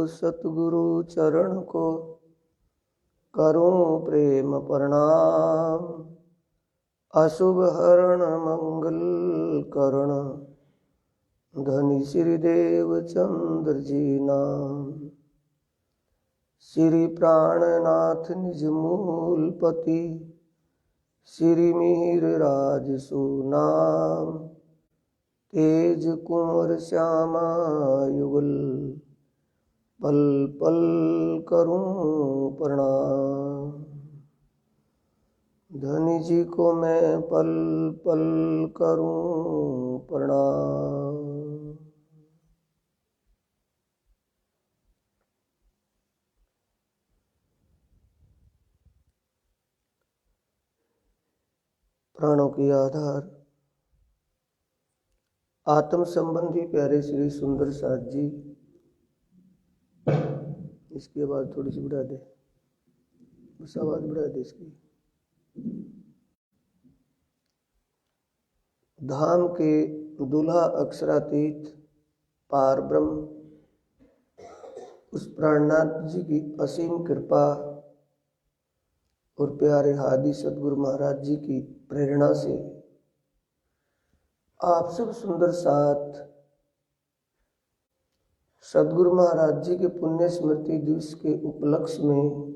सतगुरु चरण को करूं प्रेम प्रणाम। अशुभ हरण मंगल करण धनी श्री देवचंद्र जी नाम। श्री प्राणनाथ निज मूलपति श्री मिहिर राज सुनाम। तेज कुंवर श्यामा युगल पल पल करूं प्रणाम। धनी जी को मैं पल पल करूं प्रणाम। प्राणों की आधार आत्म संबंधी प्यारे श्री सुंदर साथ जी। इसकी आवाज थोड़ी सी बढ़ा दे, बस आवाज बढ़ा दे इसकी। धाम के दूल्हा अक्षरातीत पार ब्रह्म उस प्राणनाथ जी की असीम कृपा और प्यारे हादी सतगुरु महाराज जी की प्रेरणा से आप सब सुंदर साथ सतगुरु महाराज जी के पुण्य स्मृति दिवस के उपलक्ष्य में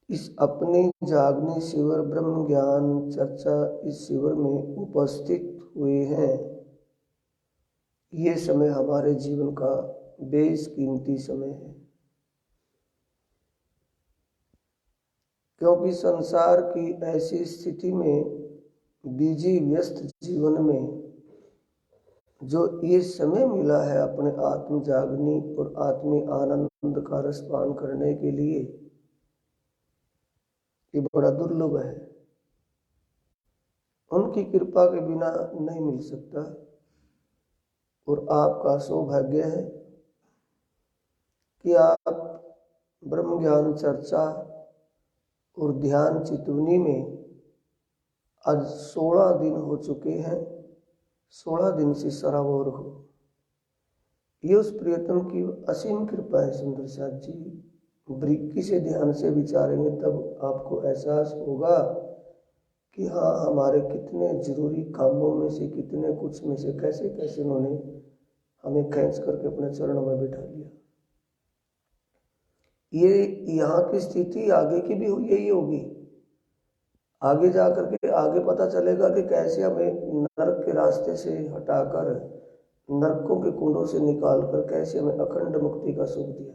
इस अपनी जागनी शिविर ब्रह्म ज्ञान चर्चा इस शिविर में उपस्थित हुए हैं। ये समय हमारे जीवन का बेशकीमती समय है, क्योंकि संसार की ऐसी स्थिति में बिजी व्यस्त जीवन में जो ये समय मिला है अपने आत्म जागनी और आत्मी आनंद का रसपान करने के लिए, ये बड़ा दुर्लभ है। उनकी कृपा के बिना नहीं मिल सकता और आपका सौभाग्य है कि आप ब्रह्म ज्ञान चर्चा और ध्यान चितवनी में आज 16 दिन हो चुके हैं। 16 दिन से सराबोर हो। ये उस प्रियतम की असीम कृपा है सुंदर साथ जी। बारीकी से ध्यान से विचारेंगे तब आपको एहसास होगा कि हाँ, हमारे कितने जरूरी कामों में से कितने कुछ में से कैसे कैसे उन्होंने हमें खींच करके अपने चरणों में बिठा लिया। ये यहाँ की स्थिति आगे की भी यही होगी। आगे जाकर के आगे पता चलेगा कि कैसे हमें नरक के रास्ते से हटाकर नरकों के कुंडों से निकालकर कैसे हमें अखंड मुक्ति का सुख दिया।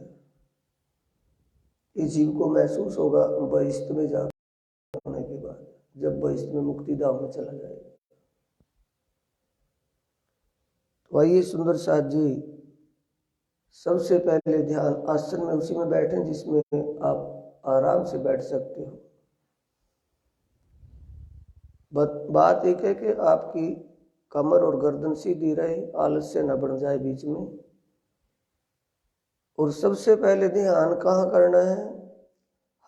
इस जीव को महसूस होगा बहिष्ठ में जाने के बाद, जब बहिष्ठ में मुक्ति धाम में चला जाएगा। तो आइए सुंदर साथ जी, सबसे पहले ध्यान आसन में उसी में बैठें जिसमें आप आराम से बैठ सकते हो। बात एक है कि आपकी कमर और गर्दन सीधी रहे, आलस्य न बन जाए बीच में। और सबसे पहले ध्यान कहाँ करना है?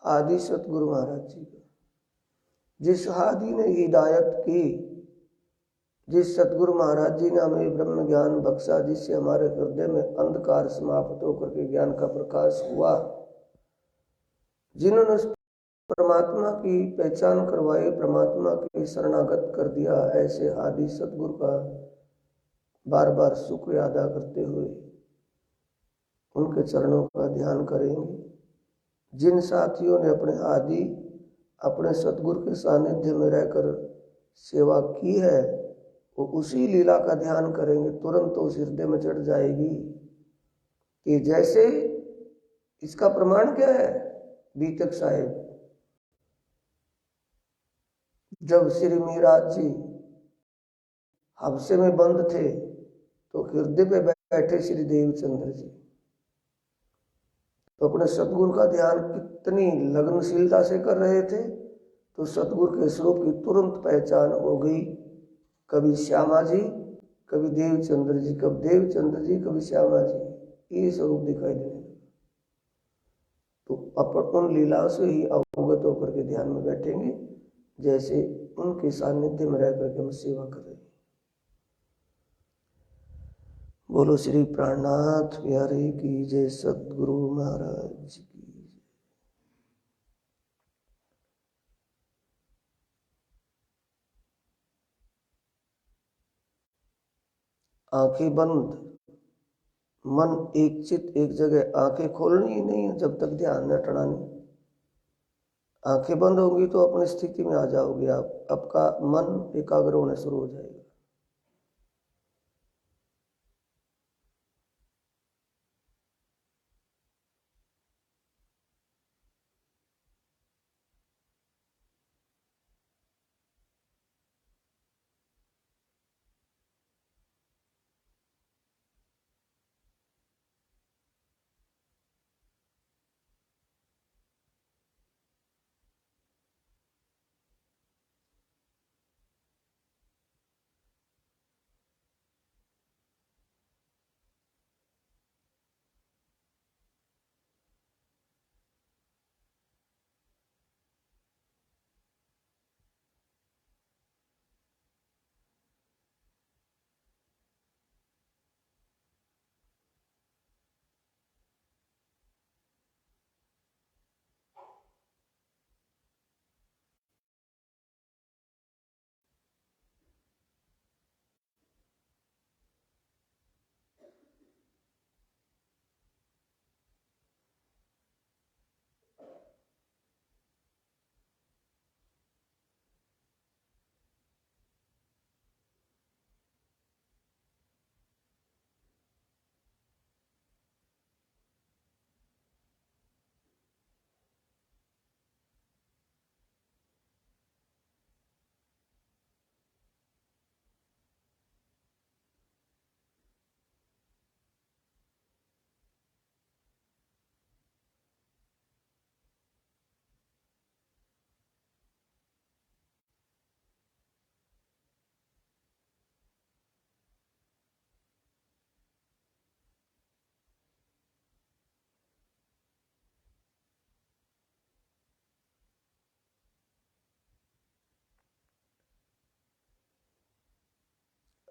हादी सतगुरु महाराज जी का। जिस हादी ने हिदायत की, जिस सतगुरु महाराज जी ने हमें ब्रह्म ज्ञान बख्शा, जिससे हमारे हृदय में अंधकार समाप्त होकर के ज्ञान का प्रकाश हुआ, जिन्होंने परमात्मा की पहचान करवाई, परमात्मा की शरणागत कर दिया, ऐसे हादी सतगुरु का बार बार शुक्र अदा करते हुए उनके चरणों का ध्यान करेंगे। जिन साथियों ने अपने आदि अपने सतगुरु के सानिध्य में रहकर सेवा की है, वो उसी लीला का ध्यान करेंगे। तुरंत तो उस हृदय में चढ़ जाएगी कि जैसे इसका प्रमाण क्या है? बीतक साहेब जब श्री मिहिराज जी हबसे में बंद थे तो हृदय पे बैठे श्री देवचंद्र जी तो अपने सतगुरु का ध्यान कितनी लगनशीलता से कर रहे थे, तो सतगुरु के स्वरूप की तुरंत पहचान हो गई। कभी श्यामा जी, कभी देवचंद्र जी, कभी देवचंद्र जी, कभी श्यामा जी, ये स्वरूप दिखाई देने लगा। तो अपन उन लीलाओं से ही अवगत होकर के ध्यान में बैठेंगे, जैसे उनके सानिध्य में रह करके हम सेवा कर रहे हैं। बोलो श्री प्राणनाथ प्यारे की जय, सद्गुरु महाराज की। आंखें बंद, मन एक चित एक जगह, आंखें खोलनी ही नहीं है जब तक ध्यान न हटना नहीं। आंखें बंद होंगी तो अपनी स्थिति में आ जाओगे आप, आपका मन एकाग्र होने शुरू हो जाएगा।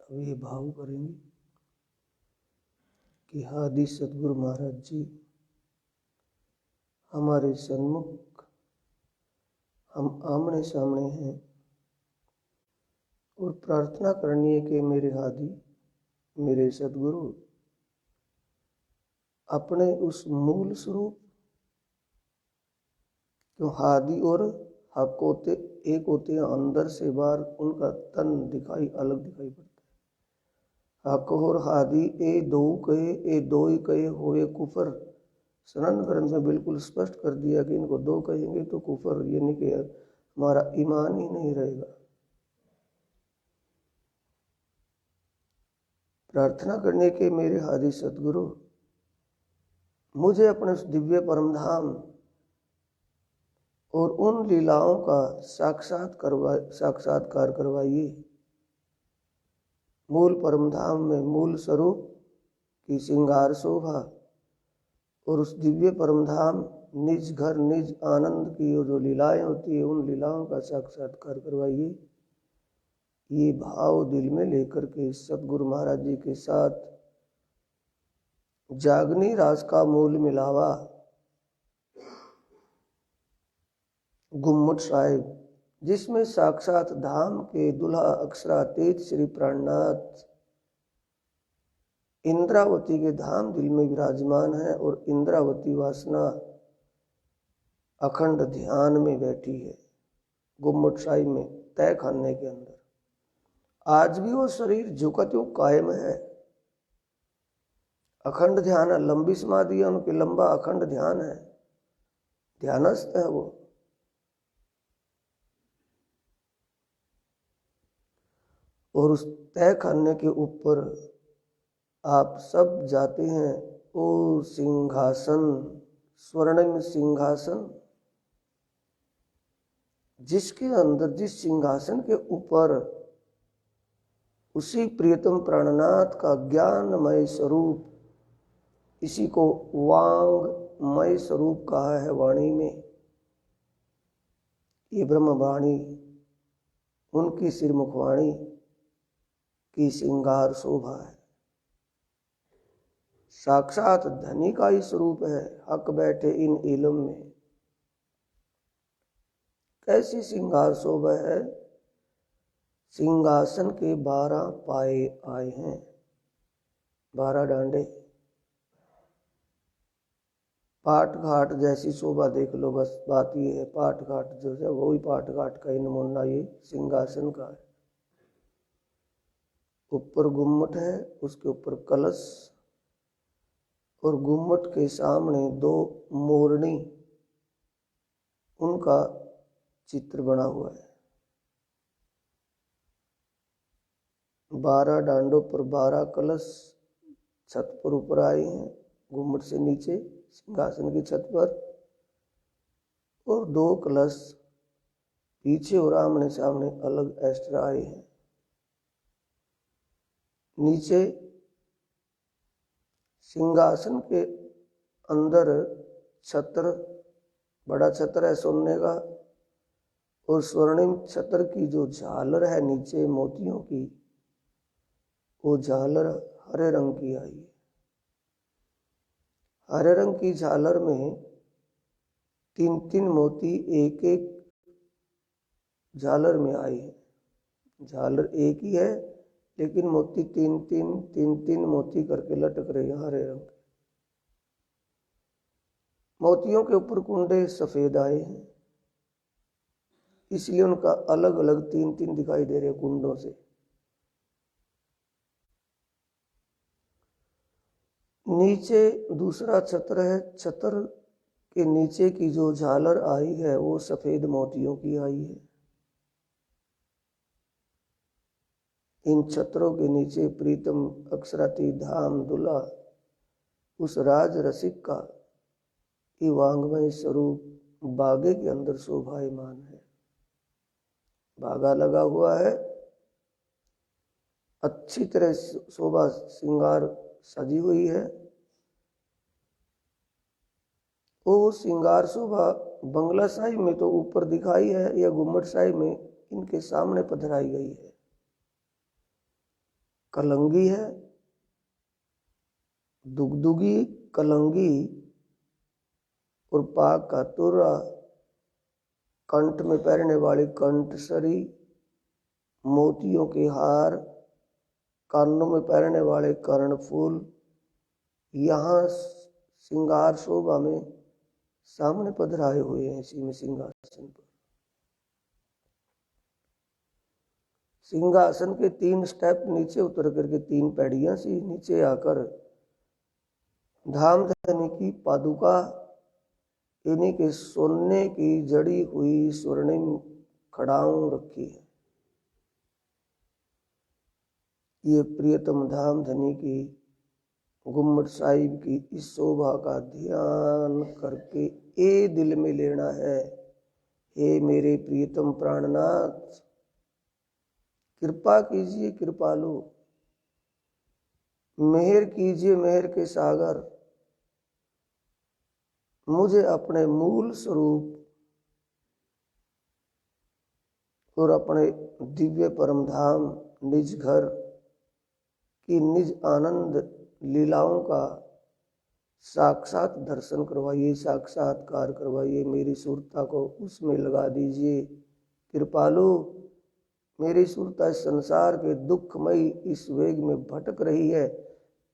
अब ये भाव करेंगे कि आदि सद्गुरु महाराज जी हमारे सन्मुख, हम आमने सामने हैं और प्रार्थना करनी है कि मेरे आदि, मेरे सद्गुरु अपने उस मूल स्वरूप, क्यों आदि और हक होते एक होते हैं, अंदर से बाहर उनका तन दिखाई अलग दिखाई पड़ता है। हक और आदि ए दो कहे, ए दो ही कहे होए कुफर। सनन ग्रंथ में बिल्कुल स्पष्ट कर दिया कि इनको दो कहेंगे तो कुफर, ये नहीं कि हमारा ईमान ही नहीं रहेगा। प्रार्थना करने के मेरे आदि सद्गुरु मुझे अपने उस दिव्य परमधाम और उन लीलाओं का साक्षात्कार करवाइए। मूल परमधाम में मूल स्वरूप की श्रृंगार शोभा और उस दिव्य परमधाम निज घर निज आनंद की जो लीलाएं होती है, उन लीलाओं का साक्षात्कार करवाइए। ये भाव दिल में लेकर के सतगुरु महाराज जी के साथ जागनी रास का मूल मिलावा गुम्मट साहिब, जिसमें साक्षात धाम के दुल्हा अक्षरातीत श्री प्राणनाथ इंद्रावती के धाम दिल में विराजमान है और इंद्रावती वासना अखंड ध्यान में बैठी है गुम्मट साहिब में तय खाने के अंदर। आज भी वो शरीर झुका त्यों कायम है, अखंड ध्यान है, लंबी समाधि है उनकी, लंबा अखंड ध्यान है, ध्यानस्थ है वो। और उस तय खाने के ऊपर आप सब जाते हैं, ओ सिंहासन, स्वर्णिम सिंहासन, जिसके अंदर, जिस सिंहासन के ऊपर उसी प्रियतम प्राणनाथ का ज्ञानमय स्वरूप, इसी को वांगमय स्वरूप कहा है वाणी में। ये ब्रह्मवाणी, उनकी सिरमुखवाणी की श्रृंगार शोभा है। साक्षात धनी का ही स्वरूप है। हक बैठे इन इलम में, कैसी सिंगार शोभा है। सिंहासन के 12 पाए आए हैं, 12 डांडे। पाट घाट जैसी शोभा देख लो, बस बात ये है। पाट घाट जो है वही पाट घाट का ही नमूना ये सिंहासन का है। ऊपर गुम्मट है, उसके ऊपर कलश, और गुम्मट के सामने 2 मोरनी, उनका चित्र बना हुआ है। 12 डांडों पर 12 कलश छत पर ऊपर आए हैं, गुम्मट से नीचे सिंहासन की छत पर, और 2 कलश पीछे और आमने सामने अलग एक्स्ट्रा आए हैं। नीचे सिंहासन के अंदर छत्र, बड़ा छत्र है सोने का, और स्वर्णिम छत्र की जो झालर है नीचे मोतियों की, वो झालर हरे रंग की आई है। हरे रंग की झालर में 3-3 मोती एक एक झालर में आए हैं। झालर एक ही है लेकिन मोती 3-3 मोती करके लटक रहे हैं हरे रंग के। मोतियों के ऊपर कुंडे सफेद आए हैं, इसलिए उनका अलग अलग 3-3 दिखाई दे रहे हैं कुंडों से। नीचे दूसरा छत्र है, छत्र के नीचे की जो झालर आई है वो सफेद मोतियों की आई है। इन छत्रों के नीचे प्रीतम अक्षराती धाम दुला उस राज रसिक का ये वांगमय स्वरूप बागे के अंदर शोभायमान है। बागा लगा हुआ है, अच्छी तरह शोभा श्रृंगार सजी हुई है। वो श्रृंगार शोभा बंगला साहिब में तो ऊपर दिखाई है, या गुम्मट साहिब में इनके सामने पधराई गई है। कलंगी है, दुगदुगी कलंगी, और पाक का तुरा, कंठ में पहनने वाली कंठसरी, मोतियों के हार, कानों में पहनने वाले कर्णफूल, यहाँ श्रृंगार शोभा में सामने पधराए हुए हैं। इसी में सिंहासन पर, सिंहासन के 3 स्टेप नीचे उतर करके 3 पैड़ियां सी नीचे आकर धाम धनी की पादुका, इन्हीं के सोने की जड़ी हुई स्वर्णिम खड़ाऊं रखी है। ये प्रियतम धाम धनी की गुम्मट साहिब की इस शोभा का ध्यान करके ये दिल में लेना है, हे मेरे प्रियतम प्राणनाथ, कृपा कीजिए कृपालु, मेहर कीजिए मेहर के सागर, मुझे अपने मूल स्वरूप और अपने दिव्य परम धाम निज घर की निज आनंद लीलाओं का साक्षात दर्शन करवाइए, साक्षात्कार करवाइए। मेरी सुरता को उसमें लगा दीजिए कृपालु। मेरी सुरता इस संसार के दुखमयी इस वेग में भटक रही है,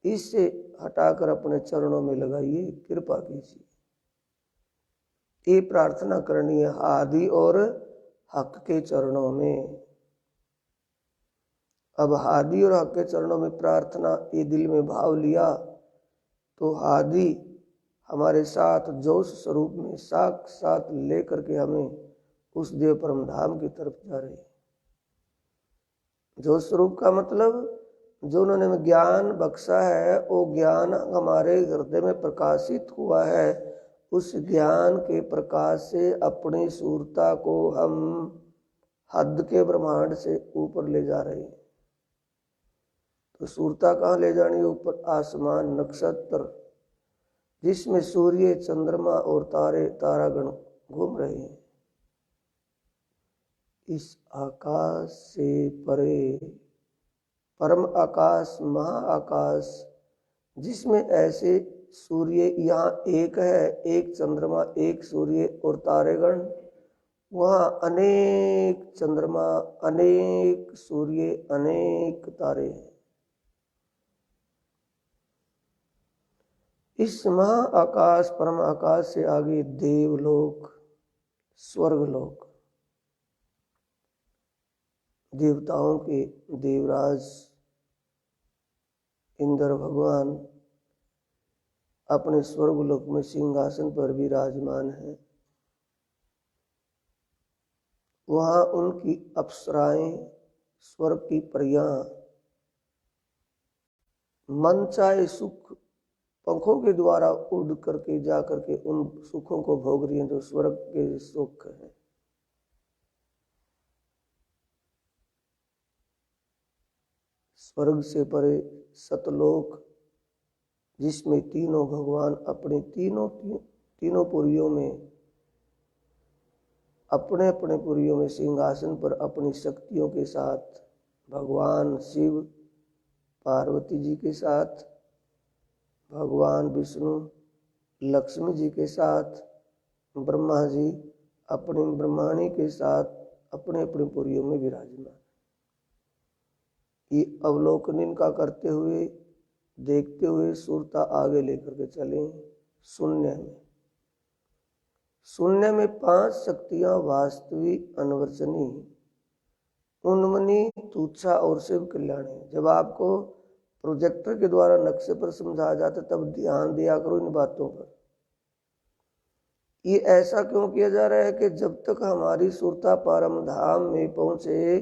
इससे हटाकर अपने चरणों में लगाइए, कृपा कीजिए। ये प्रार्थना करनी है आदि और हक के चरणों में। अब हादी और हक के चरणों में प्रार्थना ये दिल में भाव लिया तो हादी हमारे साथ जोश स्वरूप में साक्षात लेकर के हमें उस देव परम धाम की तरफ जा रही है। जोश स्वरूप का मतलब जो उन्होंने ज्ञान बख्शा है, वो ज्ञान हमारे हृदय में प्रकाशित हुआ है। उस ज्ञान के प्रकाश से अपनी सूरता को हम हद के ब्रह्मांड से ऊपर ले जा रहे हैं। तो सूरता कहाँ ले जानी? ऊपर आसमान नक्षत्र जिसमें सूर्य चंद्रमा और तारे तारागण घूम रहे हैं। इस आकाश से परे परम आकाश महाआकाश जिसमें ऐसे सूर्य यहाँ एक है, एक चंद्रमा, एक सूर्य और तारेगण, वहाँ अनेक चंद्रमा, अनेक सूर्य, अनेक तारे हैं। इस महाआकाश परम आकाश से आगे देवलोक, स्वर्गलोक, देवताओं के देवराज इंद्र भगवान अपने स्वर्गलोक में सिंहासन पर विराजमान है। वहाँ उनकी अप्सराएं, स्वर्ग की परियां मन चाहे सुख पंखों के द्वारा उड़ करके जा करके उन सुखों को भोग रही हैं जो स्वर्ग के सुख हैं। स्वर्ग से परे सतलोक, जिसमें तीनों भगवान अपने तीनों पुरियों में, अपने अपने पुरियों में सिंहासन पर अपनी शक्तियों के साथ, भगवान शिव पार्वती जी के साथ, भगवान विष्णु लक्ष्मी जी के साथ, ब्रह्मा जी अपनी ब्रह्माणी के साथ अपने अपने पुरियों में विराजमान। ये अवलोकन इनका करते हुए, देखते हुए सुरता आगे लेकर के चले शून्य में। शून्य में 5 शक्तियां वास्तविक, अनवरचनी, उन्मनी, तुच्छा और शिव कल्याणी। जब आपको प्रोजेक्टर के द्वारा नक्शे पर समझाया जाता तब ध्यान दिया करो इन बातों पर। ये ऐसा क्यों किया जा रहा है कि जब तक हमारी सुरता परम धाम में पहुंचे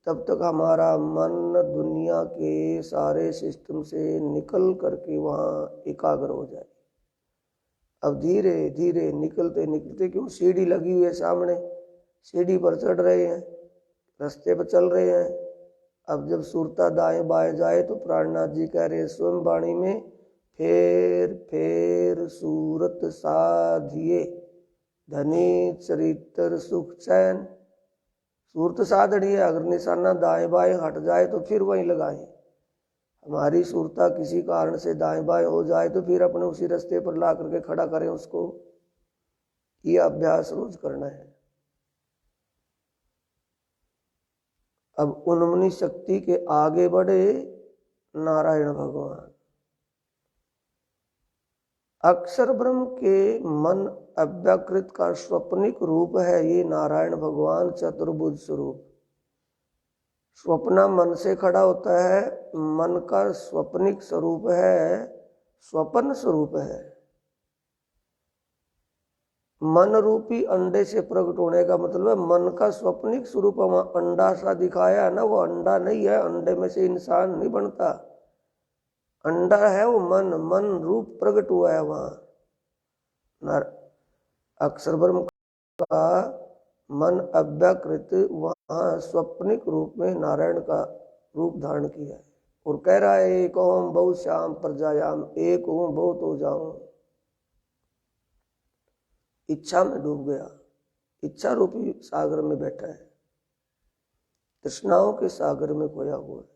तब तक हमारा मन दुनिया के सारे सिस्टम से निकल करके वहाँ एकाग्र हो जाए। अब धीरे धीरे निकलते निकलते, क्यों सीढ़ी लगी हुई है सामने, सीढ़ी पर चढ़ रहे हैं, रास्ते पर चल रहे हैं। अब जब सुरता दाएं बाएं जाए तो प्राणनाथ जी कह रहे हैं स्वयं वाणी में, फेर फेर सूरत साधिए धनी चरित्र सुख चैन। सूरत साधनी है, अगर निशाना दाएं बाएं हट जाए तो फिर वहीं लगाएं। हमारी सूरता किसी कारण से दाएं बाएं हो जाए तो फिर अपने उसी रास्ते पर ला करके खड़ा करें उसको। ये अभ्यास रोज करना है। अब उन्मनी शक्ति के आगे बढ़े नारायण भगवान। अक्षर ब्रह्म के मन अव्याकृत का स्वप्निक रूप है ये नारायण भगवान चतुर्भुज स्वरूप। स्वप्न मन से खड़ा होता है, मन का स्वप्निक स्वरूप है, स्वप्न स्वरूप है। मन रूपी अंडे से प्रकट होने का मतलब है मन का स्वप्निक स्वरूप। अंडा सा दिखाया है ना, वो अंडा नहीं है, अंडे में से इंसान नहीं बनता, अंडा है वो मन, मन रूप प्रकट हुआ है वहां। अक्षर ब्रह्म का मन अव्याकृत वहां स्वप्निक रूप में नारायण का रूप धारण किया है और कह रहा है एक ओम बहुत श्याम प्रजायाम, एक ओम बहुत हो जाऊं। इच्छा में डूब गया, इच्छा रूपी सागर में बैठा है, तृष्णाओं के सागर में खोया हुआ है।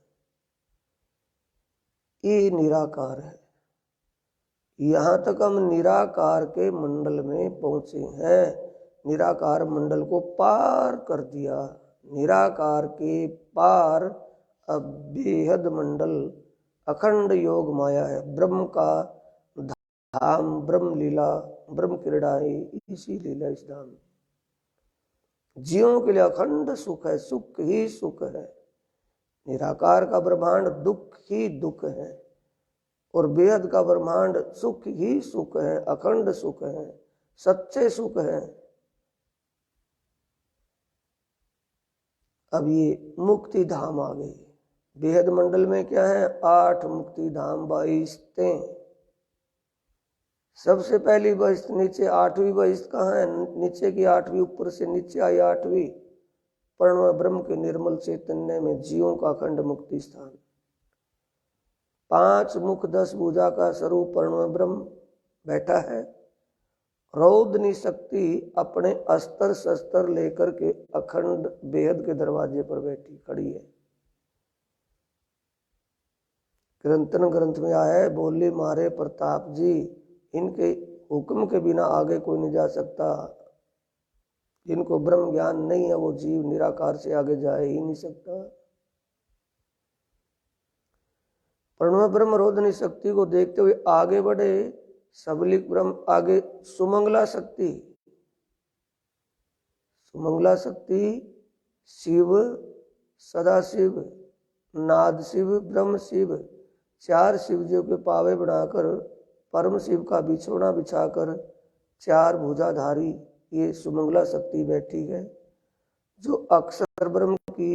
ये निराकार है। यहां तक हम निराकार के मंडल में पहुंचे हैं, निराकार मंडल को पार कर दिया। निराकार के पार अब बेहद मंडल अखंड योग माया है, ब्रह्म का धाम, ब्रह्म लीला, ब्रह्म क्रीड़ा है। इसी लीला इस धाम में जीवों के लिए अखंड सुख है, सुख ही सुख है। निराकार का ब्रह्मांड दुख ही दुख है और बेहद का ब्रह्मांड सुख ही सुख है, अखंड सुख है, सच्चे सुख है। अब ये मुक्ति धाम आ गई। बेहद मंडल में क्या है? 8 मुक्ति धाम, 22 सबसे पहली बहिष्ठ नीचे, 8वीं बहिष्ठ कहाँ है? नीचे की 8वीं, ऊपर से नीचे आई 8वीं, प्रणव ब्रह्म के निर्मल चैतन्य में जीवों का अखंड मुक्ति स्थान। 5 मुख 10 भुजा का स्वरूप प्रणव ब्रह्म बैठा है। रौद्रनी शक्ति अपने अस्त्र शस्त्र लेकर के अखंड बेहद के दरवाजे पर बैठी खड़ी है। कीर्तन ग्रंथ में आया है, बोले मारे प्रताप जी, इनके हुक्म के बिना आगे कोई नहीं जा सकता। जिनको ब्रह्म ज्ञान नहीं है वो जीव निराकार से आगे जा ही नहीं सकता। प्रणव ब्रह्म रोधनी शक्ति को देखते हुए आगे बढ़े सबलिक ब्रह्म आगे सुमंगला शक्ति। सुमंगला शक्ति शिव, सदाशिव, नाद शिव, ब्रह्म शिव, चार शिवजियों के पावे बनाकर परम शिव का बिछोना बिछाकर चार भुजाधारी ये सुमंगला शक्ति बैठी है, जो अक्षर ब्रह्म की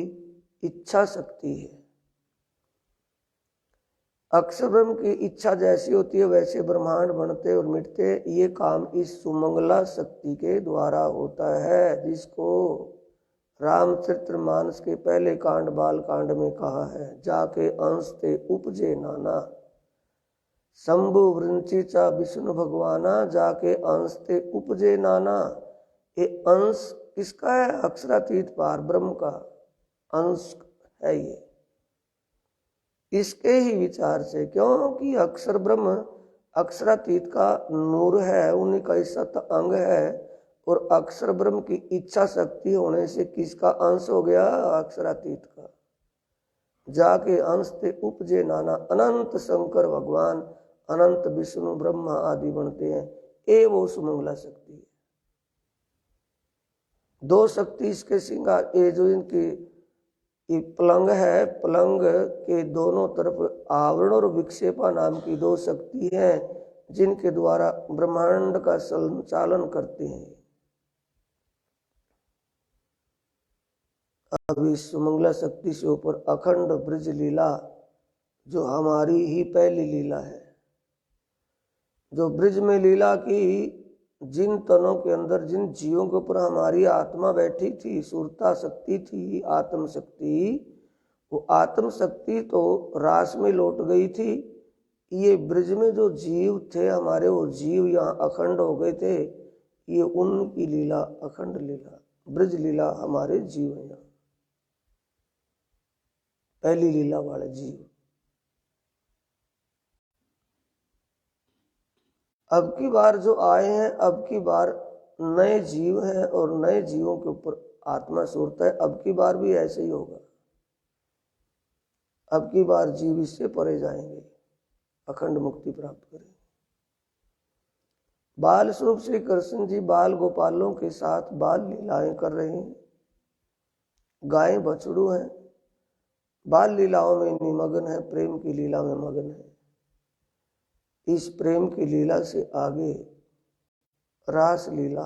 इच्छा शक्ति है। अक्षर ब्रह्म की इच्छा जैसी होती है वैसे ब्रह्मांड बनते और मिटते। ये काम इस सुमंगला शक्ति के द्वारा होता है, जिसको रामचरितमानस के पहले कांड बाल कांड में कहा है, जाके अंश ते उपजे नाना, शंभु वृंचिचा विष्णु भगवाना, जाके अंश ते उपजे नाना। ये अंश किसका है? अक्षरातीत पार ब्रह्म का अंश है ये। इसके ही विचार से, क्योंकि अक्षर ब्रह्म अक्षरातीत का नूर है, उन्हीं का सत अंग है, और अक्षर ब्रह्म की इच्छा शक्ति होने से किसका अंश हो गया? अक्षरातीत का। जाके अंश ते उपजे नाना, अनंत शंकर भगवान, अनंत विष्णु ब्रह्मा आदि बनते हैं। ये वो सुमंगला शक्ति है। दो शक्ति इसके श्रृंगार, ये जो इनकी ये पलंग है, पलंग के दोनों तरफ आवरण और विक्षेपा नाम की दो शक्ति हैं, जिनके द्वारा ब्रह्मांड का संचालन करते हैं। अब इस सुमंगला शक्ति से ऊपर अखंड ब्रज लीला, जो हमारी ही पहली लीला है, जो ब्रज में लीला की, जिन तनों के अंदर जिन जीवों के ऊपर हमारी आत्मा बैठी थी, सुरता शक्ति थी, आत्म शक्ति, वो आत्म शक्ति तो रास में लौट गई थी। ये ब्रज में जो जीव थे हमारे, वो जीव यहाँ अखंड हो गए थे। ये उनकी लीला, अखंड लीला, ब्रज लीला हमारे जीव हैं, यहाँ पहली लीला वाले जीव। अब की बार जो आए हैं, अब की बार नए जीव हैं और नए जीवों के ऊपर आत्मा सुरता है। अब की बार भी ऐसे ही होगा। अब की बार जीव इससे परे जाएंगे, अखंड मुक्ति प्राप्त करेंगे। बाल स्वरूप श्री कृष्ण जी बाल गोपालों के साथ बाल लीलाएं कर रहे हैं। गायें बछड़ू हैं, बाल लीलाओं में निमग्न है, प्रेम की लीला में मग्न है। इस प्रेम की लीला से आगे रास लीला,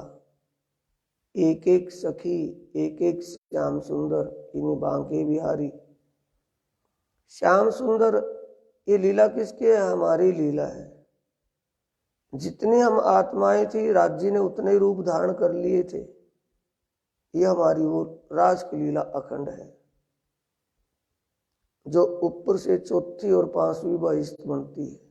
एक एक सखी, एक एक श्याम सुंदर, इन्हीं बांके बिहारी। श्याम सुंदर ये लीला किसकी है? हमारी लीला है। जितनी हम आत्माएं थी, राज्य ने उतने रूप धारण कर लिए थे। ये हमारी वो रास की लीला अखंड है, जो ऊपर से चौथी और पांचवी बहिष्ठ बनती है।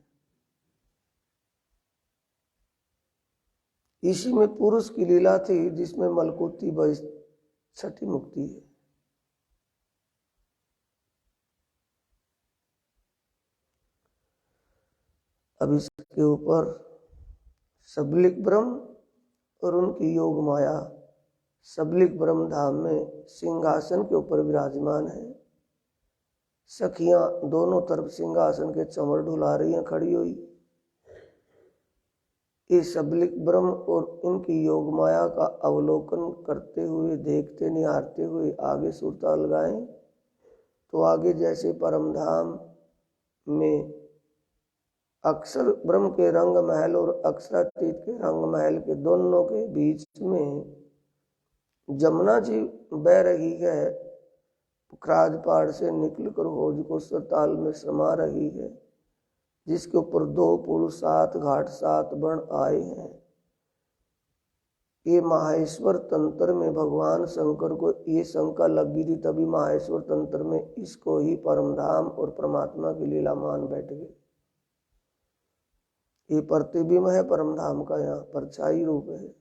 इसी में पुरुष की लीला थी, जिसमें मलकुती बहिष्ठ छठी मुक्ति है। अब इसके ऊपर सबलिक ब्रह्म और उनकी योग माया सबलिक ब्रह्म धाम में सिंहासन के ऊपर विराजमान है। सखियां दोनों तरफ सिंहासन के चंवर ढुला रही हैं खड़ी हुई। ये सबलिक ब्रह्म और इनकी योग माया का अवलोकन करते हुए, देखते निहारते हुए आगे सुरता लगाएं तो आगे जैसे परम धाम में अक्षर ब्रह्म के रंग महल और अक्षरातीत के रंग महल के दोनों के बीच में जमुना जी बह रही है, पुखराज पहाड़ से निकलकर हौज को सरताल में समा रही है, जिसके ऊपर 2 पुल 7 घाट 7 बन आए हैं। ये माहेश्वर तंत्र में भगवान शंकर को ये शंका लगी थी, तभी माहेश्वर तंत्र में इसको ही परम धाम और परमात्मा की लीला मान बैठ गए। ये प्रतिबिंब है परम धाम का, यहाँ परछाई रूप है।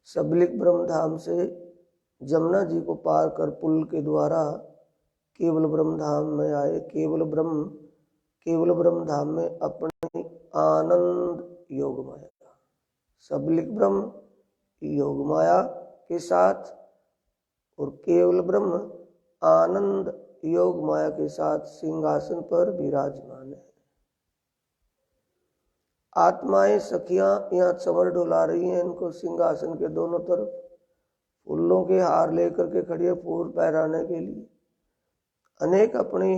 सबलिक ब्रह्म धाम से जमुना जी को पार कर पुल के द्वारा केवल ब्रह्म धाम में आए। केवल ब्रह्म धाम में अपने आनंद योग माया, सबलिक ब्रह्म योग माया के साथ और केवल ब्रह्म आनंद योग माया के साथ सिंहासन पर विराजमान है। आत्माएं सखियां यहाँ चमर डुला रही हैं, इनको सिंहासन के दोनों तरफ फूलों के हार लेकर के खड़ी है, फूल पहराने के लिए। अनेक अपनी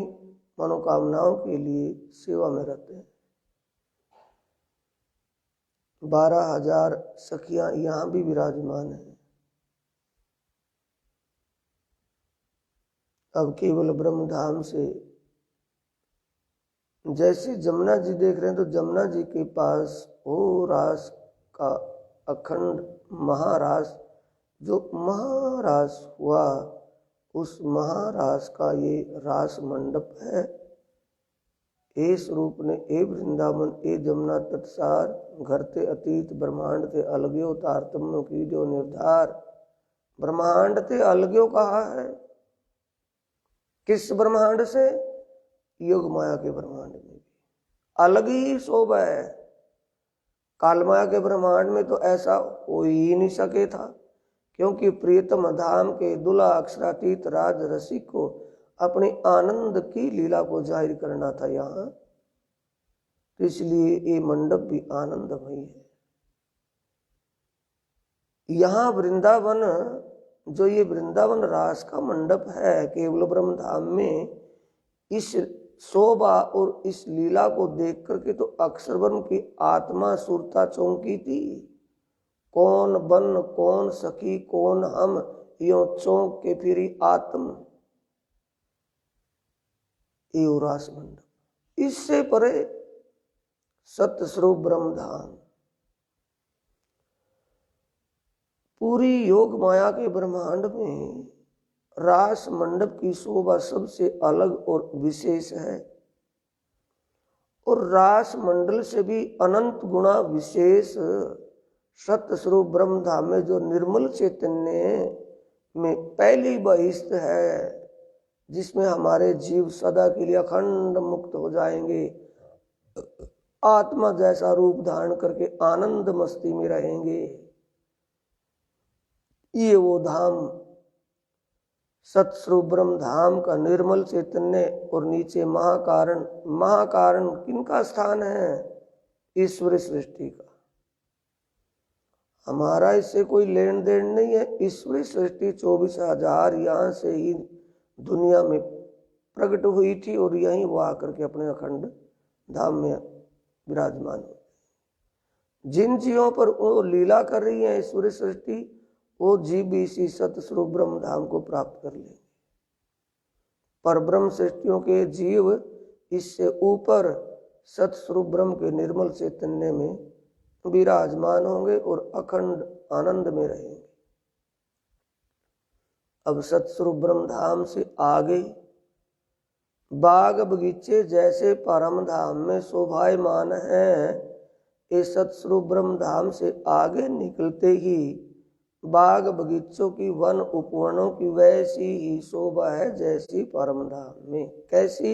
मनोकामनाओं के लिए सेवा में रहते हैं। 12,000 सखियां यहाँ भी विराजमान हैं। अब केवल ब्रह्म धाम से जैसे जमुना जी देख रहे हैं, तो जमुना जी के पास वो रास का अखंड महारास, जो महारास हुआ, उस महारास का ये रास मंडप है। ए स्वरूप ने ए वृंदावन ए जमुना तत्सार, घर ते अतीत ब्रह्मांड ते अलग्यो तारतम्य की जो निर्धार। ब्रह्मांड ते अलग्यो कहा है, किस ब्रह्मांड से? योग माया के ब्रह्मांड में भी अलग ही शोभा है। काल माया के ब्रह्मांड में तो ऐसा हो ही नहीं सके था, क्योंकि प्रियतम धाम के दुला अक्षरातीत राज रसिक को अपने आनंद की लीला को जाहिर करना था यहाँ, तो इसलिए ये मंडप भी आनंदमय है। यहाँ वृंदावन, जो ये वृंदावन रास का मंडप है केवल ब्रह्म धाम में, इस शोभा और इस लीला को देख करके तो अक्षरवन की आत्मा सुरता चौंकी थी। कौन बन कौन सखी कौन हम, यो चौंक के फिरी आत्म। ये रास मंडप, इससे परे सत्य स्वरूप ब्रह्म धाम। पूरी योग माया के ब्रह्मांड में रास मंडप की शोभा सबसे अलग और विशेष है, और रास मंडल से भी अनंत गुणा विशेष सत्य स्वरूप ब्रह्म धाम में जो निर्मल चैतन्य में पहली बहिष्ठ है, जिसमें हमारे जीव सदा के लिए अखंड मुक्त हो जाएंगे, आत्मा जैसा रूप धारण करके आनंद मस्ती में रहेंगे। ये वो धाम सतस्वरूप ब्रह्म धाम का निर्मल चैतन्य, और नीचे महाकारण। महाकारण किनका स्थान है? ईश्वरी सृष्टि का। हमारा इससे कोई लेन देन नहीं है। ईश्वरी सृष्टि 24,000 यहाँ से ही दुनिया में प्रकट हुई थी, और यहीं वो आकर के अपने अखंड धाम में विराजमान हो। जिन जीवों पर वो लीला कर रही है ईश्वरी सृष्टि, वो जीव भी इसी सत्य स्वरूप ब्रह्म धाम को प्राप्त कर लेंगे। पर ब्रह्म सृष्टियों के जीव इससे ऊपर सत्य स्वरूप ब्रह्म के निर्मल चैतन्य में विराजमान होंगे और अखंड आनंद में रहेंगे। अब सत्य स्वरूप ब्रह्म धाम से आगे बाग बगीचे जैसे परम धाम में शोभायमान है, इस सत्य स्वरूप ब्रह्म धाम से आगे निकलते ही बाग बगीचों की वन उपवनों की वैसी ही शोभा है जैसी परम धाम में। कैसी?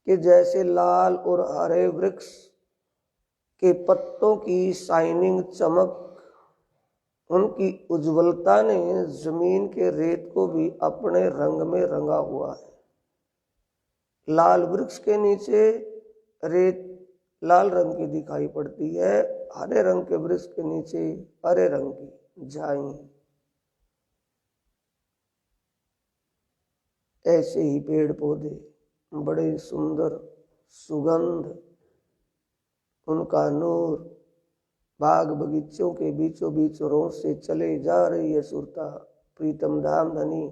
कि जैसे लाल और हरे वृक्ष के पत्तों की शाइनिंग चमक, उनकी उज्ज्वलता ने जमीन के रेत को भी अपने रंग में रंगा हुआ है। लाल वृक्ष के नीचे रेत लाल रंग की दिखाई पड़ती है, हरे रंग के वृक्ष के नीचे हरे रंग की झाई। ऐसे ही पेड़ पौधे बड़े सुंदर, सुगंध, उनका नूर बाग बगीचों के बीचों बीच रोज से चले जा रही है सुरता। प्रीतम धाम धनी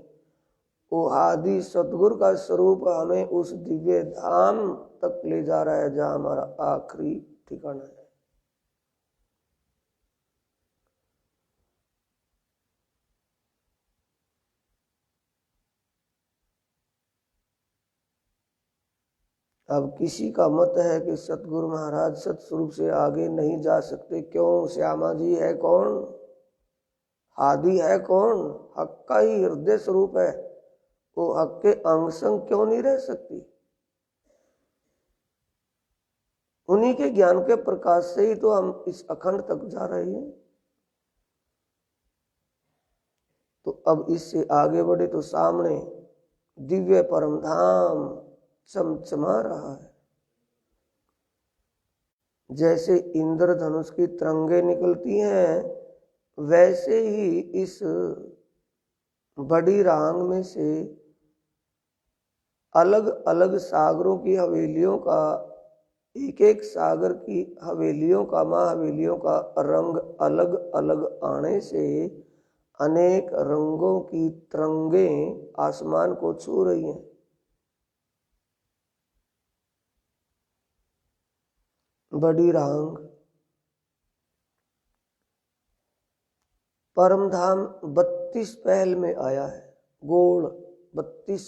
वो आदि सतगुरु का स्वरूप हमें उस दिव्य धाम तक ले जा रहा है जहां हमारा आखिरी ठिकाना है। अब किसी का मत है कि सतगुरु महाराज सतस्वरूप से आगे नहीं जा सकते। क्यों? श्यामा जी है कौन? आदि है कौन? हक का ही हृदय स्वरूप है। वो हक के अंग संग क्यों नहीं रह सकती? उन्हीं के ज्ञान के प्रकाश से ही तो हम इस अखंड तक जा रहे हैं। तो अब इससे आगे बढ़े तो सामने दिव्य परम धाम चमचमा रहा है। जैसे इंद्रधनुष की तरंगे निकलती हैं, वैसे ही इस बड़ी रांग में से अलग अलग सागरों की हवेलियों का, एक एक सागर की हवेलियों का, महाहवेलियों का रंग अलग अलग आने से अनेक रंगों की तरंगें आसमान को छू रही हैं। बड़ी रांग परमधाम 32 पहल में आया है। गोल 32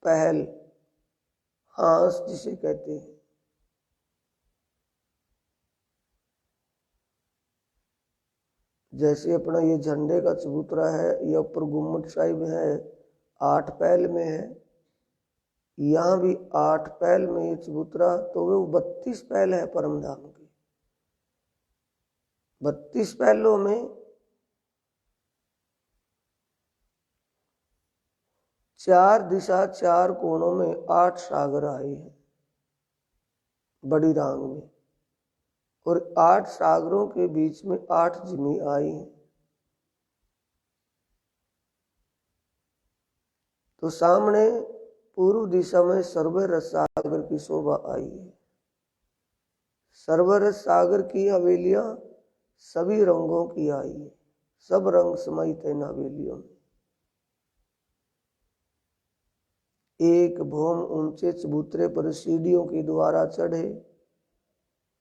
पहल, हांस जिसे कहते हैं। जैसे अपना ये झंडे का चबूतरा है, ये ऊपर गुम्मट साहिब है, 8 पहल में है। यहाँ भी 8 पहल में ये चबूतरा, तो वो 32 पहल है परमधाम की। 32 पहलों में 4 दिशा 4 कोणों में 8 सागर आए हैं बड़ी रांग में, और 8 सागरों के बीच में 8 जिमी आई हैं। तो सामने पूर्व दिशा में सर्वरस सागर की शोभा आई है। सर्वरस सागर की हवेलियां सभी रंगों की आई है, सब रंग समाहित है इन हवेलियों में। एक भौम ऊंचे चबूतरे पर सीढ़ियों के द्वारा चढ़े,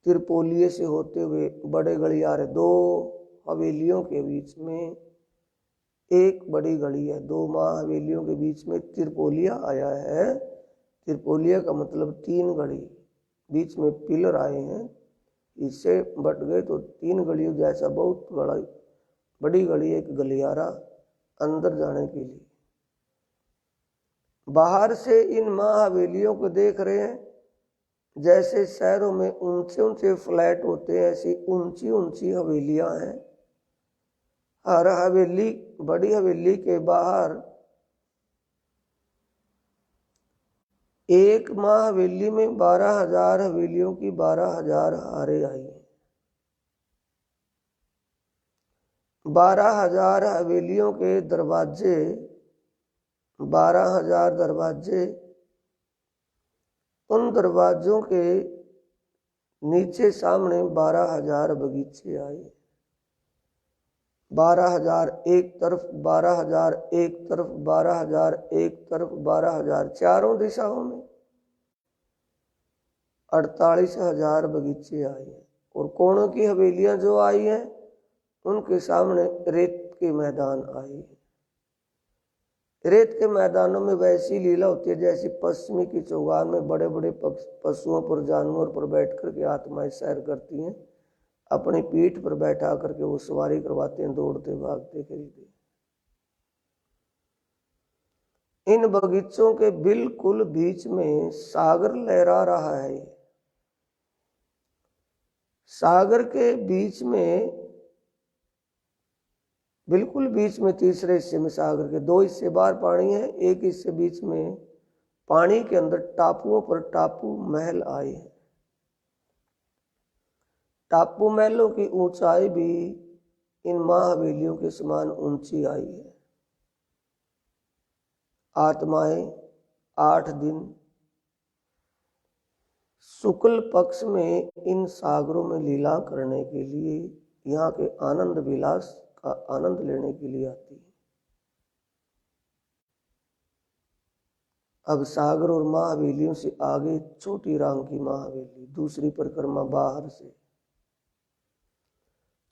तिरपोलिये से होते हुए बड़े गलियारे, 2 हवेलियों के बीच में एक बड़ी गली है। 2 महाहवेलियों के बीच में तिरपोलिया आया है। तिरपोलिया का मतलब 3 गली, बीच में पिलर आए हैं, इससे बट गए तो 3 गलियों जैसा बहुत बड़ी गली, एक गलियारा अंदर जाने के लिए। बाहर से इन महाहवेलियों को देख रहे हैं, जैसे शहरों में ऊंचे ऊंचे फ्लैट होते हैं, ऐसी ऊंची ऊंची हवेलियां हैं। हर हवेली, बड़ी हवेली के बाहर एक महाहवेली में 12,000 हवेलियों की 12,000 हारें आई हैं। 12,000 हवेलियों के दरवाजे, 12,000 दरवाजे, उन दरवाजों के नीचे सामने 12,000 बगीचे आए। 12,000 एक तरफ, 12,000 एक तरफ, 12,000 एक तरफ, 12,000 चारों दिशाओं में 48,000 बगीचे आए हैं। और कोणों की हवेलियां जो आई हैं, उनके सामने रेत के मैदान आए हैं। रेत के मैदानों में वैसी लीला होती है जैसी पश्चिमी की चौगान में बड़े बड़े पशुओं पर, जानवरों पर बैठ करके आत्माएं सैर करती हैं। अपनी पीठ पर बैठा करके वो सवारी करवाते हैं, दौड़ते भागते खरीदते। इन बगीचों के बिल्कुल बीच में सागर लहरा रहा है। सागर के बीच में, बिल्कुल बीच में, तीसरे हिस्से में सागर के 2 हिस्से बाहर पानी है, एक हिस्से बीच में। पानी के अंदर टापुओं पर टापू महल आए हैं। टापू महलों की ऊंचाई भी इन महाहवेलियों के समान ऊंची आई है। आत्माएं 8 दिन शुक्ल पक्ष में इन सागरों में लीला करने के लिए, यहाँ के आनंद विलास का आनंद लेने के लिए आती है। अब सागर और महाहवेलियों से आगे छोटी रांग की महाहवेली, दूसरी परिक्रमा बाहर से।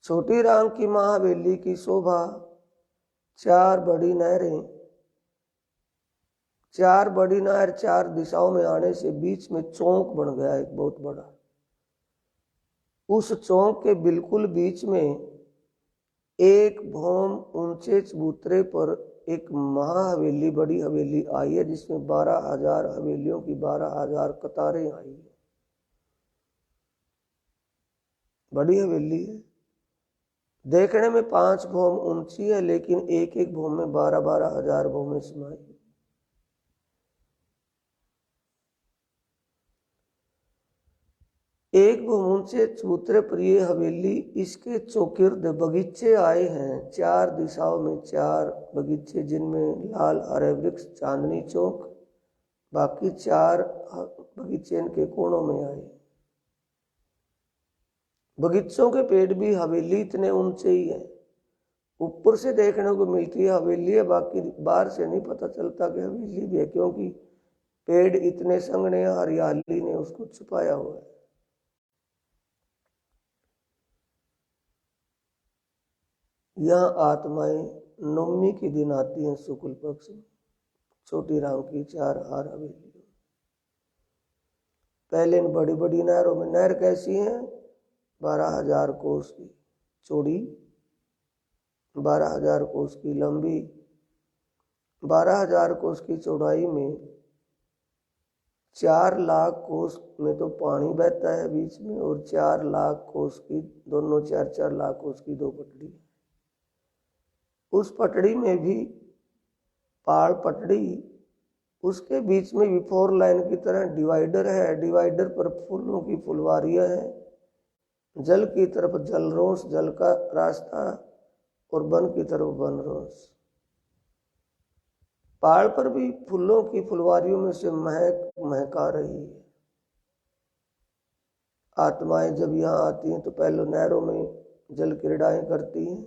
छोटी रांग की महाहवेली की शोभा 4 बड़ी नहरें, 4 बड़ी नहर 4 दिशाओं में आने से बीच में चौक बन गया एक बहुत बड़ा। उस चौक के बिल्कुल बीच में एक भौम ऊंचे चबूतरे पर एक महा हवेली, बड़ी हवेली आई है जिसमें 12,000 हवेलियों की 12,000 कतारें आई है। बड़ी हवेली है, देखने में 5 भौम ऊंची है, लेकिन एक एक भौम में 12,000 भौमें समाई। एक भूमून से चबूतरे पर ये हवेली, इसके चौकिर्द बगीचे आए हैं, 4 दिशाओं में 4 बगीचे, जिनमें लाल हरे वृक्ष चांदनी चौक, बाकी 4 बगीचे इनके कोनों में आए। बगीचों के पेड़ भी हवेली इतने ऊंचे ही है, ऊपर से देखने को मिलती है हवेली है, बाकी बाहर से नहीं पता चलता कि हवेली भी है, क्योंकि पेड़ इतने संघने हरियाली ने उसको छुपाया हुआ है। यहाँ आत्माएं नवमी के दिन आती हैं शुक्ल पक्ष में, छोटी राम की 4 हार हवेली। पहले इन बड़ी बड़ी नहरों में, नहर कैसी है, 12,000 कोस की चौड़ी, 12,000 कोस की लंबी, 12,000 कोस की चौड़ाई में 4 लाख कोस में तो पानी बहता है बीच में, और 4 लाख कोस की दोनों 4-4 लाख कोस की 2 पटड़ी। उस पटड़ी में भी पाल पटड़ी, उसके बीच में भी 4 लाइन की तरह डिवाइडर है, डिवाइडर पर फूलों की फुलवारियां हैं, जल की तरफ जलरोस, जल का रास्ता, और वन की तरफ वनरोस। पहाड़ पर भी फूलों की फुलवारियों में से महक महका रही है। आत्माएं जब यहाँ आती हैं तो पहले नहरों में जल क्रीड़ाएं करती हैं,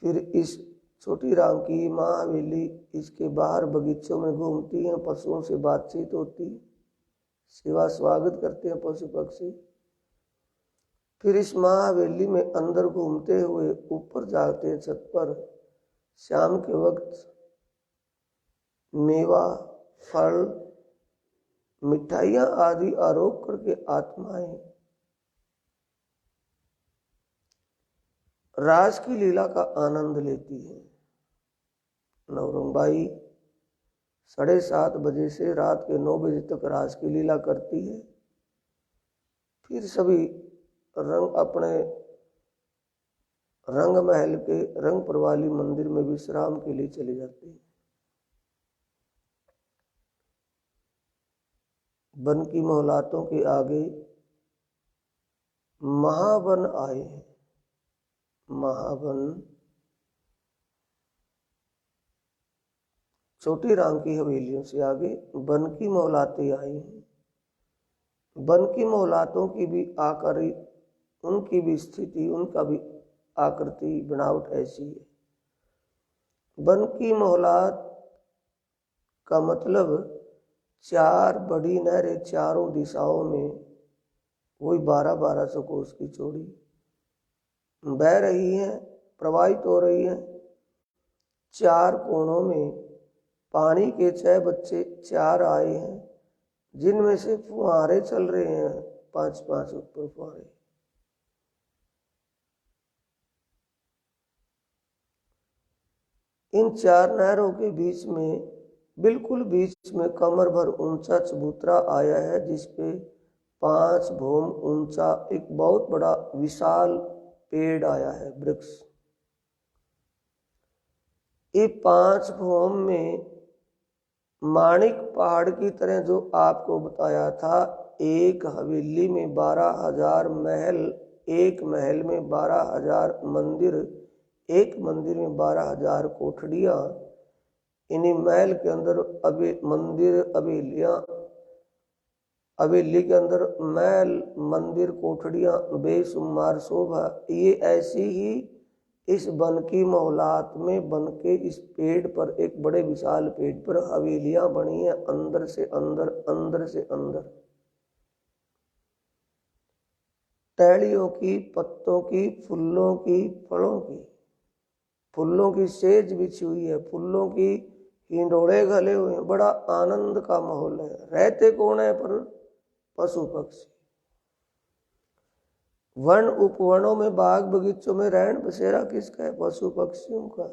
फिर इस छोटी राम की माँ हवेली, इसके बाहर बगीचों में घूमती हैं, पशुओं से बातचीत होती है, सेवा स्वागत करते हैं पशु पक्षी। फिर इस माँ हवेली में अंदर घूमते हुए ऊपर जाते हैं छत पर, शाम के वक्त मेवा, फल, मिठाइयाँ आदि आरोप करके आत्माएं रास की लीला का आनंद लेती है। नवरंगबाई 7:30 बजे से रात के 9 बजे तक रास की लीला करती है। फिर सभी रंग अपने रंग महल के रंग प्रवाली मंदिर में विश्राम के लिए चले जाते हैं। वन की मोहलातों के आगे महावन आए हैं। महावन छोटी राम की हवेलियों से आगे वन की मोहलातें आई हैं। वन की मोहलातों की भी आकृति, उनकी भी स्थिति, उनका भी आकृति बनावट ऐसी है। वन की मोहलात का मतलब 4 बड़ी नहरें चारों दिशाओं में, वही 1200 कोस की चौड़ी बह रही हैं, प्रवाहित हो रही हैं। 4 कोनों में पानी के 6 बच्चे 4 आए हैं, जिनमें से फुहारे चल रहे हैं, 5-5 ऊपर फुहारे। इन 4 नहरों के बीच में, बिल्कुल बीच में कमर भर ऊंचा चबूतरा आया है, जिसपे 5 भौम ऊंचा एक बहुत बड़ा विशाल पेड़ आया है, वृक्ष। ये 5 भौम में माणिक पहाड़ की तरह, जो आपको बताया था, एक हवेली में 12,000 महल, एक महल में 12,000 मंदिर, एक मंदिर में 12,000 कोठड़ियाँ। इन्हीं महल के अंदर मंदिर, हवेलियाँ, हवेली के अंदर महल, मंदिर, कोठड़ियाँ, बेशुमार शोभा। ये ऐसी ही इस वन की मोहलात में बन के इस पेड़ पर, एक बड़े विशाल पेड़ पर हवेलियां बनी है, अंदर से अंदर, अंदर से अंदर। टहलियों की, पत्तों की, फूलों की, फलों की, फूलों की सेज बिछी हुई है, फूलों की हिंडोले घले हुए हैं, बड़ा आनंद का माहौल है। रहते कौन है पर पशु पक्षी। वन उपवनों में, बाग बगीचों में रहन बसेरा किसका है, पशु पक्षियों का।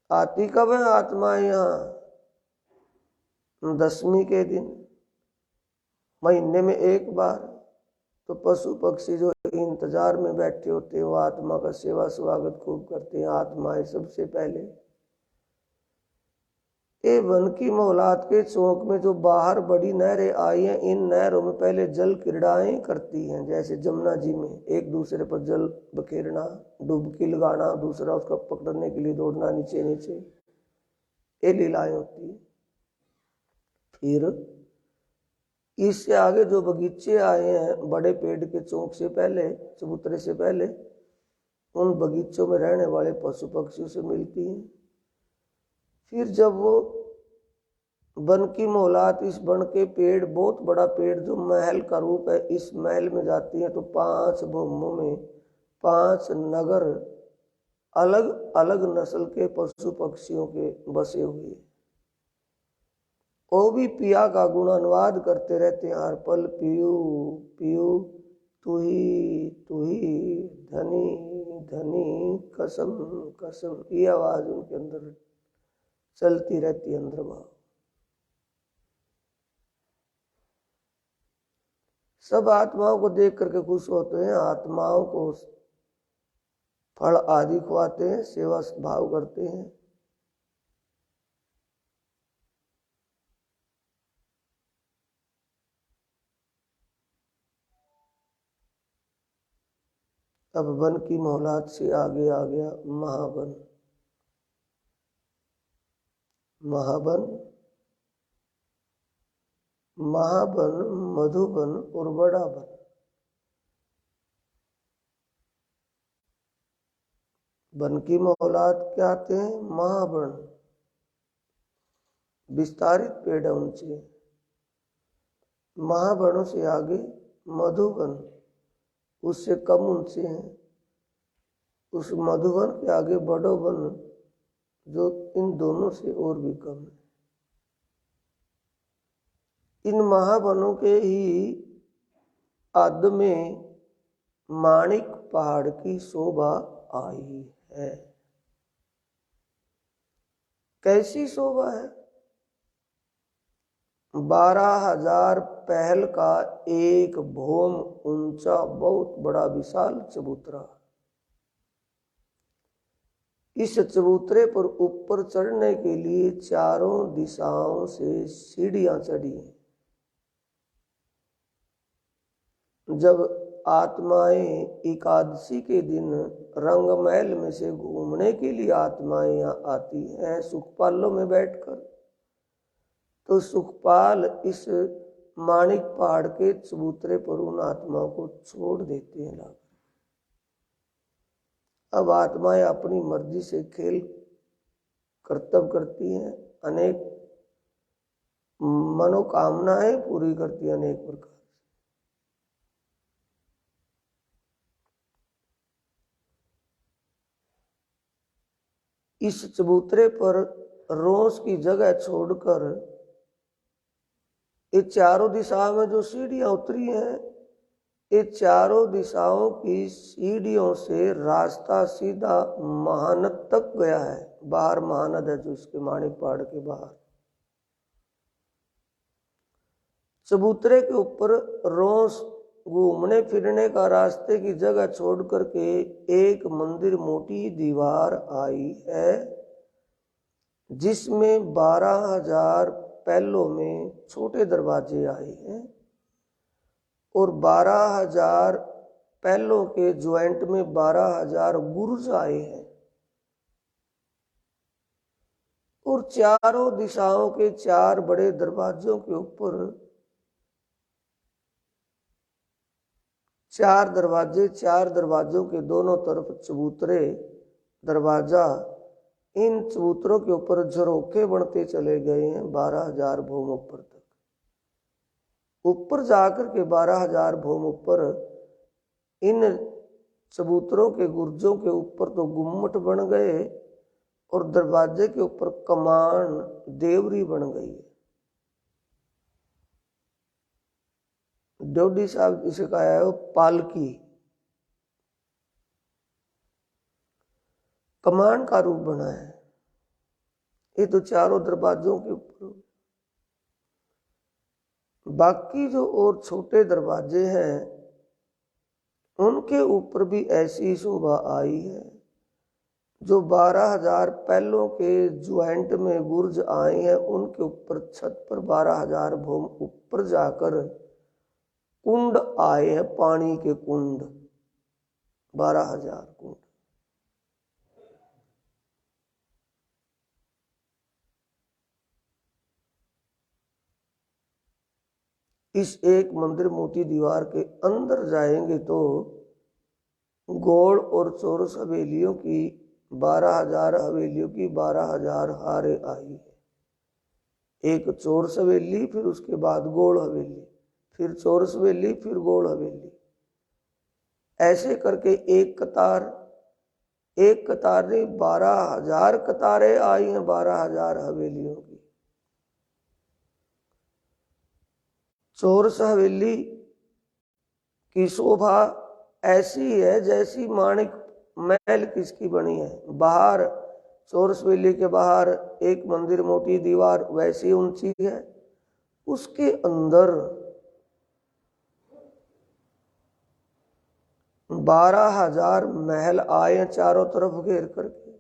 आती कब है आत्मा यहाँ? 10वीं के दिन, महीने में एक बार। तो पशु पक्षी जो इंतजार में बैठे होते हैं वो आत्मा का सेवा स्वागत खूब करते हैं। आत्माएं सबसे पहले ये वन की मोहलात के चौक में जो बाहर बड़ी नहरें आई हैं, इन नहरों में पहले जल क्रीड़ाएं करती हैं। जैसे जमुना जी में एक दूसरे पर जल बखेरना, डुबकी लगाना, दूसरा उसका पकड़ने के लिए दौड़ना नीचे नीचे, ये लीलाएं होती है। फिर इससे आगे जो बगीचे आए हैं बड़े पेड़ के चौक से पहले, चबूतरे से पहले, उन बगीचों में रहने वाले पशु पक्षियों से मिलती हैं। फिर जब वो वन की मोहलात इस वन के पेड़, बहुत बड़ा पेड़ जो महल का रूप है, इस महल में जाती हैं तो 5 भूमों में 5 नगर अलग अलग नस्ल के पशु पक्षियों के बसे हुए, वो भी पिया का गुणानुवाद करते रहते हैं हर पल। पियू पियू तू ही धनी धनी कसम कसम, ये आवाज उनके अंदर चलती रहती है अंदर भाव। सब आत्माओं को देख करके खुश होते हैं, आत्माओं को फल आदि खुआते हैं, सेवा भाव करते हैं। अब वन की मोहलात से आगे आ गया महावन। महावन, महावन, मधुवन और बड़ा वन। वन की मोहलात क्या आते हैं? महावन, विस्तारित पेड़ है उनसे। महावनों से आगे मधुवन, उससे कम ऊंचे हैं। उस मधुवन के आगे बड़ो वन, जो इन दोनों से और भी कम है। इन महावनों के ही आद में माणिक पहाड़ की शोभा आई है। कैसी शोभा है? 12,000 पहल का एक भौम ऊंचा बहुत बड़ा विशाल चबूतरा। इस चबूतरे पर ऊपर चढ़ने के लिए चारों दिशाओं से सीढ़ियां चढ़ी। जब आत्माएं एकादशी के दिन रंगमहल में से घूमने के लिए आत्माएं यहाँ आती हैं सुखपालों में बैठकर, तो सुखपाल इस माणिक पहाड़ के चबूतरे पर उन आत्माओं को छोड़ देते हैं लाकर। अब आत्माएं अपनी मर्जी से खेल कर्तव्य करती हैं, अनेक मनोकामनाएं पूरी करती हैं अनेक प्रकार। इस चबूतरे पर रोज की जगह छोड़कर ये चारों दिशाओं में जो सीढ़ियां उतरी हैं, ये चारों दिशाओं की सीढ़ियों से रास्ता सीधा महानद तक गया है। बाहर महानद है जो इसके माणिक पहाड़ के बाहर। चबूतरे के ऊपर रोज घूमने फिरने का रास्ते की जगह छोड़ करके एक मंदिर मोटी दीवार आई है, जिसमें 12,000 पहलों में छोटे दरवाजे आए हैं और 12,000 पहलों के ज्वाइंट में 12,000 गुरुज आए हैं। और चारों दिशाओं के 4 बड़े दरवाजों के ऊपर 4 दरवाजे, 4 दरवाजों के दोनों तरफ चबूतरे दरवाजा। इन चबूतरों के ऊपर झरोखे बनते चले गए हैं 12,000 भूम ऊपर तक। ऊपर जाकर के 12,000 भूम ऊपर इन चबूतरों के गुर्जों के ऊपर तो गुम्मट बन गए और दरवाजे के ऊपर कमान देवरी बन गई है। डोडी साहब इसे कहा है पालकी, कमान का रूप बना है। ये तो चारों दरवाजों के ऊपर। बाकी जो और छोटे दरवाजे हैं उनके ऊपर भी ऐसी शोभा आई है। जो 12,000 पहलों के ज्वाइंट में बुर्ज आए हैं उनके ऊपर छत पर 12,000 भूम ऊपर जाकर कुंड आए हैं, पानी के कुंड, 12,000 कुंड। इस एक मंदिर मोटी दीवार के अंदर जाएंगे तो गोल और चौरस हवेलियों की 12,000 हवेलियों की 12,000 हारे आई है। एक चौरस हवेली, फिर उसके बाद गोल हवेली, फिर चौरस हवेली, फिर गोल हवेली, ऐसे करके एक कतार ने 12,000 कतारें आई हैं 12,000 हवेलियों की। चौरस हवेली की शोभा ऐसी है जैसी माणिक महल किसकी बनी है। बाहर चौरस हवेली के बाहर एक मंदिर मोटी दीवार वैसी ऊंची है, उसके अंदर 12,000 महल आए हैं चारों तरफ घेर करके।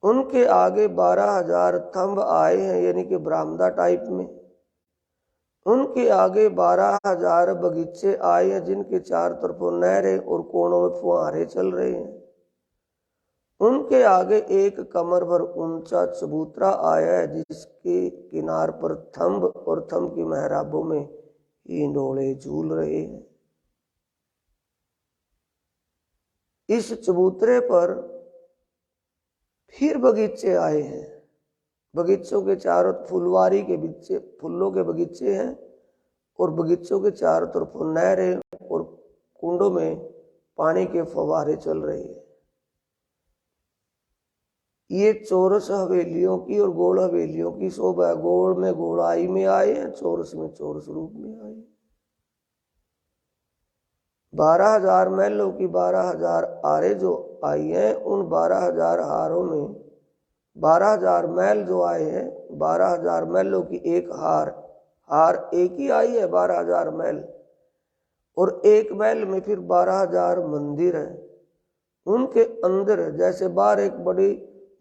उनके आगे 12,000 थंब आए हैं, यानी कि बरामदा टाइप में। उनके आगे 12,000 बगीचे आए हैं जिनके चार तरफों नहरें और कोनों में फुहारे चल रहे हैं। उनके आगे एक कमर भर ऊंचा चबूतरा आया है जिसके किनार पर थंब और थंब की मेहराबों में हिंडोले झूल रहे हैं। इस चबूतरे पर फिर बगीचे आए हैं। बगीचों के चारों फुलवारी के बीच फूलों के बगीचे हैं और बगीचों के चारों तरफ नहरें और कुंडों में पानी के फव्वारे चल रहे हैं। ये चौरस हवेलियों की और गोल हवेलियों की शोभा। गोल में गोलाई में आए हैं, चौरस में चौरस रूप में आए। 12,000 महलों की 12,000 आरे जो आई हैं, उन 12,000 हारों में 12,000 महल जो आए हैं, 12,000 महलों की एक हार एक ही आई है 12,000 महल। और एक महल में फिर 12,000 मंदिर है। उनके अंदर जैसे बाहर एक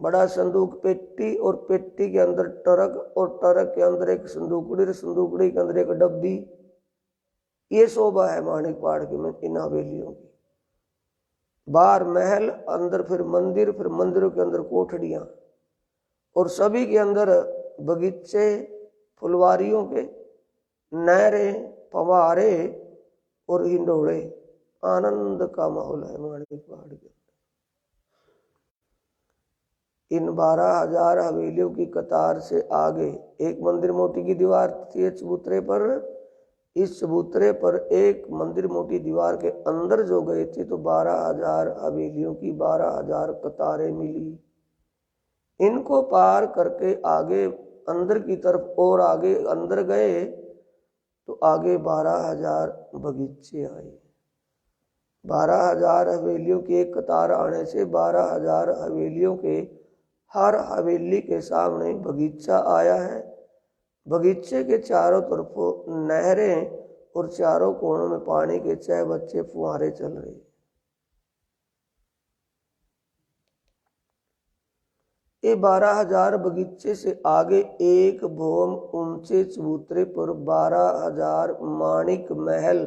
बड़ा संदूक पेटी और पेटी के अंदर टरक और टरक के अंदर एक संदूकड़ी, संदूकड़ी के अंदर एक डब्बी। ये शोभा है माणिक पहाड़ की इन हवेलियों की। बाहर महल, अंदर फिर मंदिर, फिर मंदिरों के अंदर कोठड़ियां और सभी के अंदर बगीचे, फुलवारियों के, नहरें, फव्वारे और हिंडोले। आनंद का माहौल है माणिक पहाड़ के। इन 12,000 हवेलियों की कतार से आगे एक मंदिर मोटी की दीवार थी चबूतरे पर। इस चबूतरे पर एक मंदिर मोटी दीवार के अंदर जो गए थे तो 12,000 हवेलियों की 12,000 कतारें मिली। इनको पार करके आगे अंदर की तरफ और आगे अंदर गए तो आगे 12,000 बगीचे आए। 12,000 हवेलियों की एक कतार आने से 12,000 हवेलियों के हर हवेली के सामने बगीचा आया है। बगीचे के चारों तरफों नहरें और चारों कोनों में पानी के चहबच्चे फुहारे चल रहे। ये 12,000 बगीचे से आगे एक भौम ऊंचे चबूतरे पर 12,000 माणिक महल,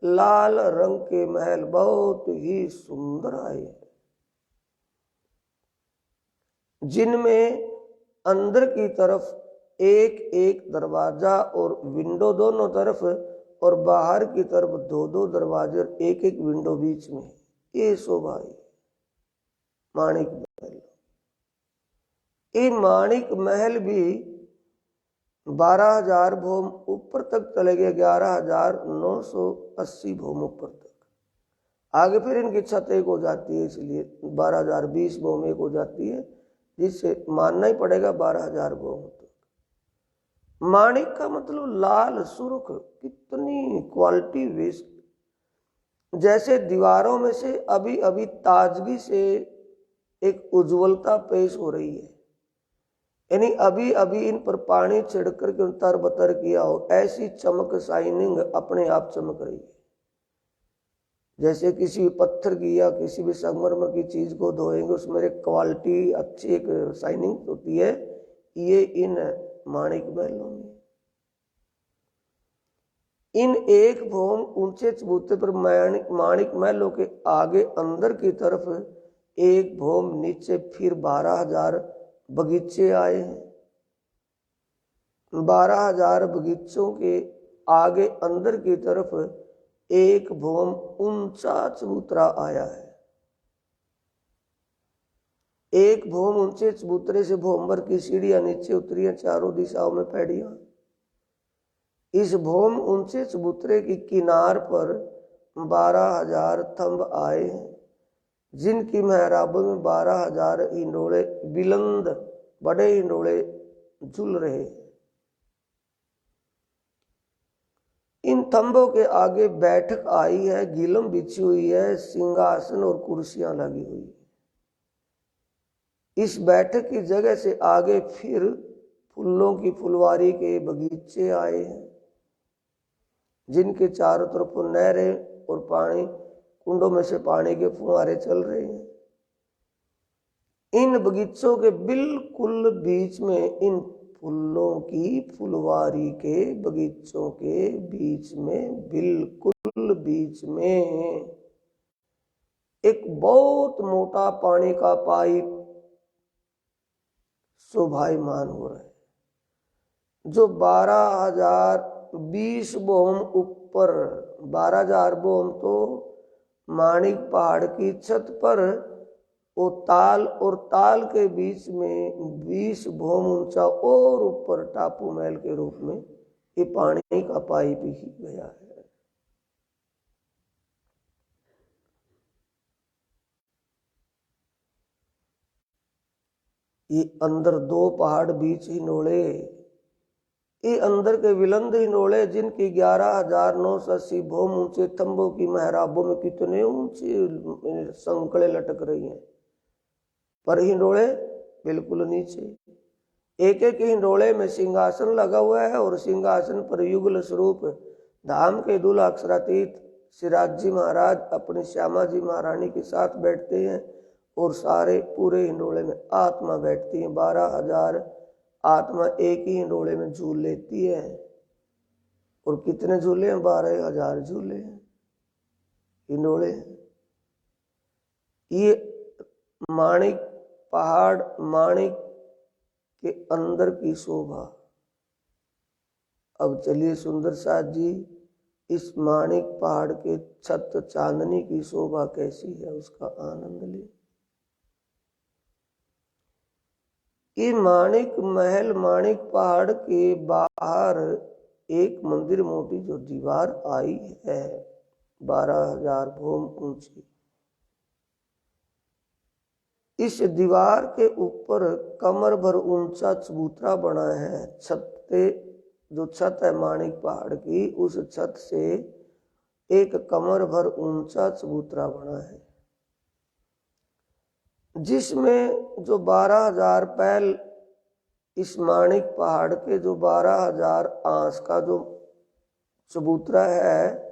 लाल रंग के महल बहुत ही सुंदर आए, जिनमें अंदर की तरफ एक एक दरवाजा और विंडो दोनों तरफ और बाहर की तरफ दो दो दरवाजे और एक एक विंडो बीच में। ये शोभा है माणिक महल। ये माणिक महल भी 12,000 भौम ऊपर तक चले गए, 11,980 भौम ऊपर तक। आगे फिर इनकी छत एक हो जाती है, इसलिए 12,020 भौम एक हो जाती है, जिससे मानना ही पड़ेगा 12,000 भौम तक। माणिक का मतलब लाल सुर्ख, कितनी क्वालिटी वेस्ट। जैसे दीवारों में से अभी अभी ताजगी से एक उज्ज्वलता पेश हो रही है, यानी अभी अभी इन पर पानी छिड़कर के तर बतर किया हो, ऐसी चमक शाइनिंग अपने आप चमक रही है। जैसे किसी भी पत्थर की या किसी भी संगमरमर की चीज को धोएंगे उसमें एक क्वालिटी अच्छी एक शाइनिंग होती है, ये इन माणिक महलों में। इन एक भौम ऊंचे चबूतरे पर माणिक महलों के आगे अंदर की तरफ एक भौम नीचे फिर 12,000 बगीचे आए हैं। 12,000 बगीचों के आगे अंदर की तरफ एक भौम ऊंचा चबूतरा आया है। एक भौम ऊंचे चबूतरे से भौमभर की सीढ़ियां नीचे उतरी, चारों दिशाओं में पैड़ियां। इस भौम ऊंचे चबूतरे की किनार पर 12,000 थंब आए हैं, जिनकी मेहराबों में 12,000 हिंडोले बिलंद बड़े हिंडोले झूल रहे हैं। इन थंबों के आगे बैठक आई है, गिलम बिछी हुई है, सिंहासन और कुर्सियां लगी हुई है। इस बैठक की जगह से आगे फिर फूलों की फुलवारी के बगीचे आए हैं, जिनके चारों तरफ नहरें और पानी कुंडों में से पानी के फुहारे चल रहे हैं। इन बगीचों के बिल्कुल बीच में, इन फूलों की फुलवारी के बगीचों के बीच में, बिल्कुल बीच में एक बहुत मोटा पानी का पाइप शोभायमान हो रहा है, जो 12,020 बोम ऊपर, 12,000 बोम तो माणिक पहाड़ की छत पर वो ताल और ताल के बीच में 20 भौम ऊंचा और ऊपर टापू महल के रूप में ये पानी का पाइप ही गया है। ये अंदर 2 पहाड़ बीच हिनोले, ये अंदर के विलंद हिनोले, जिनकी 11,980 भौम ऊंचे थंबों की मेहराबों में कितने ऊंचे संकड़े लटक रही हैं, पर हिंडोले बिल्कुल नीचे। एक एक हिंडोले में सिंहासन लगा हुआ है और सिंहासन पर युगल स्वरूप धाम के दूल्हा अक्षरातीत सिराज जी महाराज अपनी श्यामा जी महारानी के साथ बैठते हैं और सारे पूरे हिंडोले में आत्मा बैठती है। 12,000 आत्मा एक ही हिंडोले में झूल लेती है। और कितने झूले हैं? 12,000 झूले हैं हिंडोले। ये माणिक पहाड़, माणिक के अंदर की शोभा। अब चलिए सुंदर साथ जी, इस माणिक पहाड़ के छत चांदनी की शोभा कैसी है उसका आनंद ले। ये माणिक महल, माणिक पहाड़ के बाहर एक मंदिर मोटी जो दीवार आई है 12,000 भौम ऊंची, इस दीवार के ऊपर कमर भर ऊंचा चबूतरा बना है। छत पे जो छत है माणिक पहाड़ की, उस छत से एक कमर भर ऊंचा चबूतरा बना है, जिसमें जो 12,000 पैल इस माणिक पहाड़ के जो 12,000 आंस का जो चबूतरा है,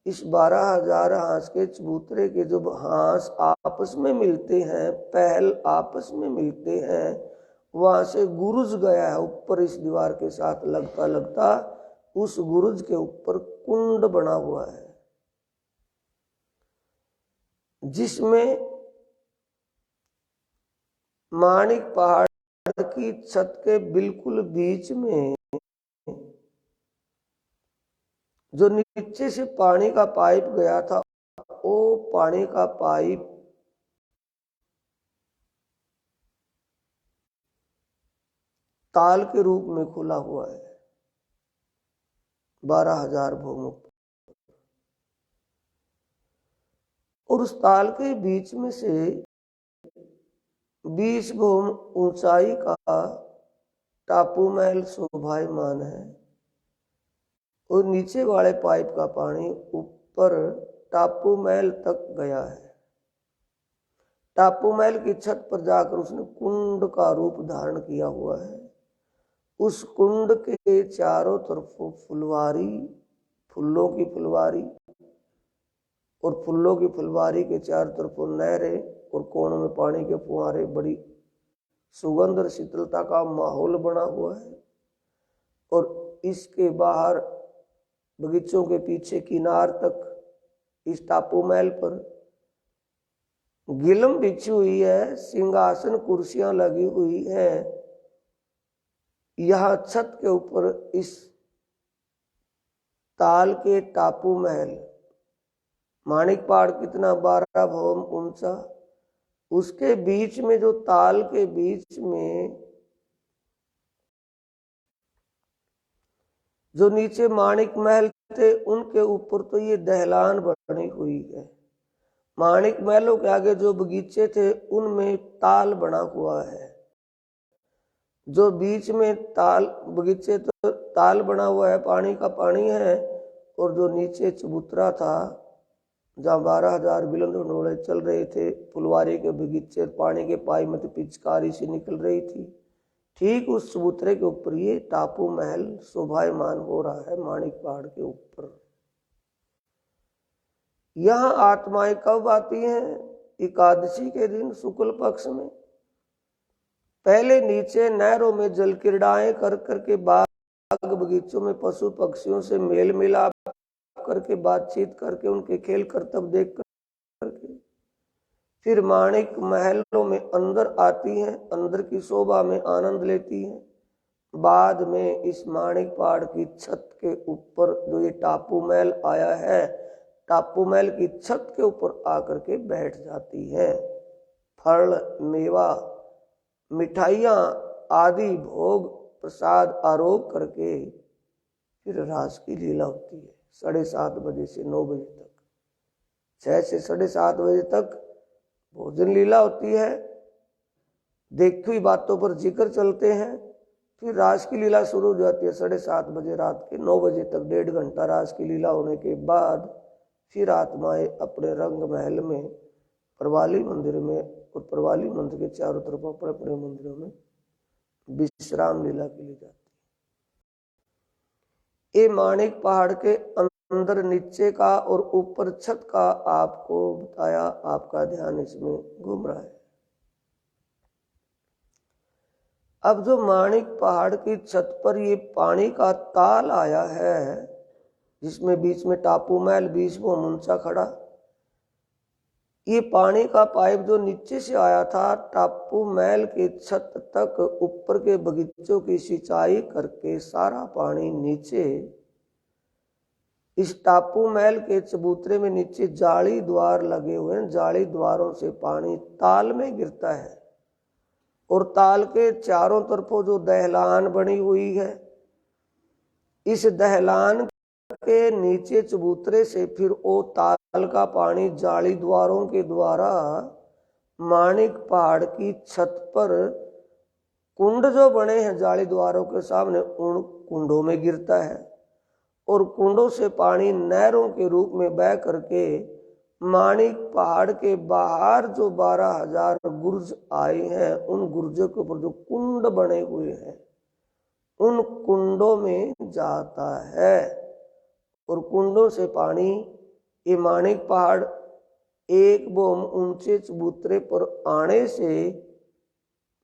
इस 12,000 हांस के चबूतरे के जो हांस आपस में मिलते हैं, पहल आपस में मिलते हैं, वहां से गुरुज गया है ऊपर इस दीवार के साथ लगता लगता, उस गुरुज के ऊपर कुंड बना हुआ है, जिसमें माणिक पहाड़ की छत के बिल्कुल बीच में जो नीचे से पानी का पाइप गया था, वो पानी का पाइप ताल के रूप में खुला हुआ है 12,000 भौमों पर। और उस ताल के बीच में से 20 भौम ऊंचाई का टापू महल शोभायमान है, और नीचे वाले पाइप का पानी ऊपर टापू महल तक गया है। टापू महल की छत पर जाकर उसने कुंड का रूप धारण किया हुआ है। उस कुंड के चारों तरफों फुलवारी, फूलों की फुलवारी, और फूलों की फुलवारी के चारों तरफों नहरें और कोनों में पानी के फुहारे, बड़ी सुगंध और शीतलता का माहौल बना हुआ है। और इसके बाहर बगीचों के पीछे किनार तक इस टापू महल पर गिलम बिछी हुई है, सिंहासन कुर्सियां लगी हुई है। यह छत के ऊपर इस ताल के टापू महल, माणिक पहाड़ कितना 12 भवन ऊंचा, उसके बीच में जो ताल के बीच में जो नीचे माणिक महल थे, उनके ऊपर तो ये दहलान बनी हुई है। माणिक महलों के आगे जो बगीचे थे उनमें ताल बना हुआ है। जो बीच में ताल बगीचे तो ताल बना हुआ है, पानी का पानी है। और जो नीचे चबूतरा था जहाँ 12,000 बिलन ढोले चल रहे थे, फुलवारी के बगीचे, पानी के पाई में तो पिचकारी सी निकल रही थी, ठीक उस चबूतरे के ऊपर ये टापू महल शोभायमान हो रहा है माणिक पहाड़ के ऊपर। यहाँ आत्माएं कब आती हैं? एकादशी के दिन शुक्ल पक्ष में। पहले नीचे नहरों में जल क्रीड़ाएं कर करके, बाग बगीचों में पशु पक्षियों से मेल मिलाप करके, बातचीत करके, उनके खेल करतब देख करके फिर माणिक महलों में अंदर आती हैं, अंदर की शोभा में आनंद लेती हैं। बाद में इस माणिक पहाड़ की छत के ऊपर जो ये टापू महल आया है, टापू महल की छत के ऊपर आकर के बैठ जाती है। फल, मेवा, मिठाइयाँ आदि भोग प्रसाद आरोप करके फिर रास की लीला होती है। 7:30 बजे से 9 बजे तक, 6 से 7:30 बजे तक भोजन लीला होती है। देखी हुई बातों पर जिक्र चलते हैं। फिर रास की लीला शुरू हो जाती है 7:30 बजे, रात के 9 बजे तक 1.5 घंटा रास की लीला होने के बाद फिर आत्माएं अपने रंग महल में, प्रवाली मंदिर में, और प्रवाली मंदिर के चारों तरफ अपने अपने मंदिरों में विश्राम लीला के लिए जाती है। ये माणिक पहाड़ के अंदर नीचे का और ऊपर छत का आपको बताया, आपका ध्यान इसमें घूम रहा है। अब जो माणिक पहाड़ की छत पर ये पानी का ताल आया है, जिसमें बीच में टापू महल, बीच में ऊंचा खड़ा, ये पानी का पाइप जो नीचे से आया था टापू महल के छत तक, ऊपर के बगीचों की सिंचाई करके सारा पानी नीचे इस टापू महल के चबूतरे में नीचे जाली द्वार लगे हुए हैं, जाली द्वारों से पानी ताल में गिरता है। और ताल के चारों तरफों जो दहलान बनी हुई है, इस दहलान के नीचे चबूतरे से फिर वो ताल का पानी जाली द्वारों के द्वारा माणिक पहाड़ की छत पर कुंड जो बने हैं जाली द्वारों के सामने, उन कुंडों में गिरता है। और कुंडों से पानी नहरों के रूप में बह करके माणिक पहाड़ के बाहर जो 12,000 गुर्ज आए हैं, उन गुर्जों के ऊपर जो कुंड बने हुए हैं, उन कुंडों में जाता है। और कुंडों से पानी ये माणिक पहाड़ एक बोम ऊंचे चबूतरे पर आने से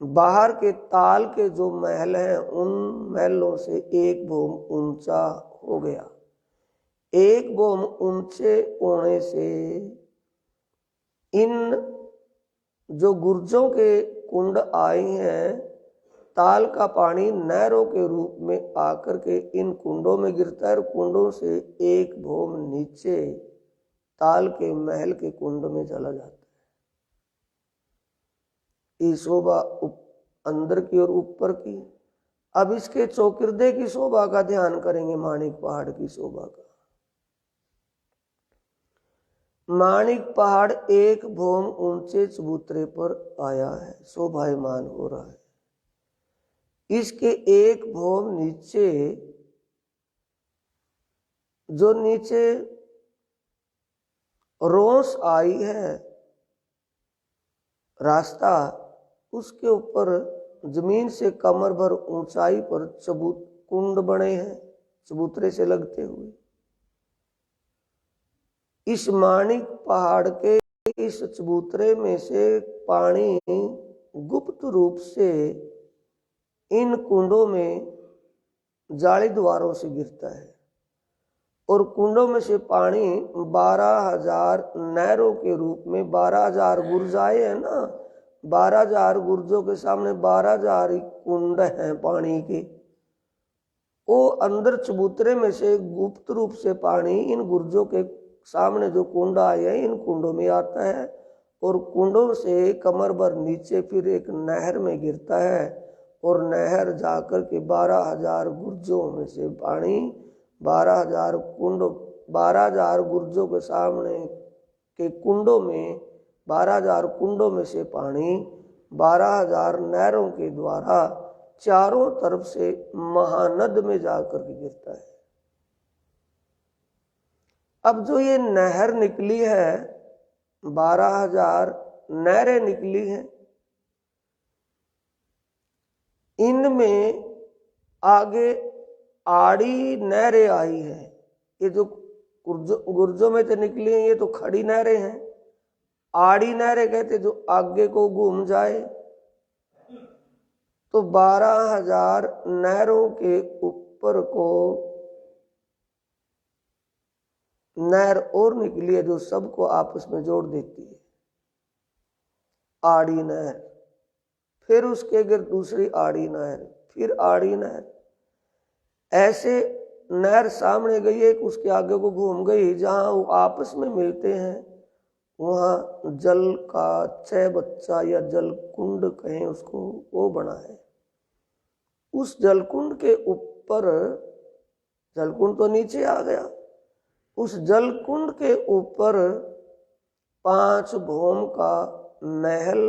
बाहर के ताल के जो महल हैं, उन महलों से एक बोम ऊंचा हो गया। एक बोम ऊंचे होने से इन जो गुर्जों के कुंड आए हैं, ताल का पानी नहरों के रूप में आकर के इन कुंडों में गिरता है, और कुंडों से एक भोम नीचे ताल के महल के कुंड में चला जाता है। ये शोभा अंदर की और ऊपर की। अब इसके चौकिर्दे की शोभा का ध्यान करेंगे, माणिक पहाड़ की शोभा का। माणिक पहाड़ एक भोम ऊंचे चबूतरे पर आया है, शोभायमान हो रहा है। इसके एक भोम नीचे जो नीचे रोस आई है, रास्ता, उसके ऊपर जमीन से कमर भर ऊंचाई पर कुंड बने हैं चबूतरे से लगते हुए। इस माणिक पहाड़ के इस चबूतरे में से पानी गुप्त रूप से इन कुंडों में जाली द्वारों से गिरता है और कुंडों में से पानी 12,000 नहरों के रूप में 12,000 गुर्जाए है ना, 12,000 गुर्जों के सामने 12,000 कुंड हैं पानी के। वो अंदर चबूतरे में से गुप्त रूप से पानी इन गुर्जों के सामने जो कुंड आए हैं इन कुंडों में आता है और कुंडों से कमर भर नीचे फिर एक नहर में गिरता है और नहर जाकर के 12,000 गुर्जों में से पानी 12,000 गुर्जों के सामने के कुंडों में 12,000 कुंडों में से पानी 12,000 नहरों के द्वारा चारों तरफ से महानद में जाकर के गिरता है। अब जो ये नहर निकली है 12,000 नहरें निकली हैं, इनमें आगे आड़ी नहरें आई हैं। ये जो गुर्जों में तो निकली हैं ये तो खड़ी नहरें हैं। आड़ी नहरें कहते जो आगे को घूम जाए। तो 12,000 नहरों के ऊपर को नहर और निकली है जो सबको आपस में जोड़ देती है, आड़ी नहर। फिर उसके अगर दूसरी आड़ी नहर, फिर आड़ी नहर, ऐसे नहर सामने गई एक उसके आगे को घूम गई। जहां वो आपस में मिलते हैं वहां जल का चैबच्चा या जल कुंड कहें उसको, वो बना है। उस जलकुंड के ऊपर, जलकुंड तो नीचे आ गया, उस जलकुंड के ऊपर 5 भौम का महल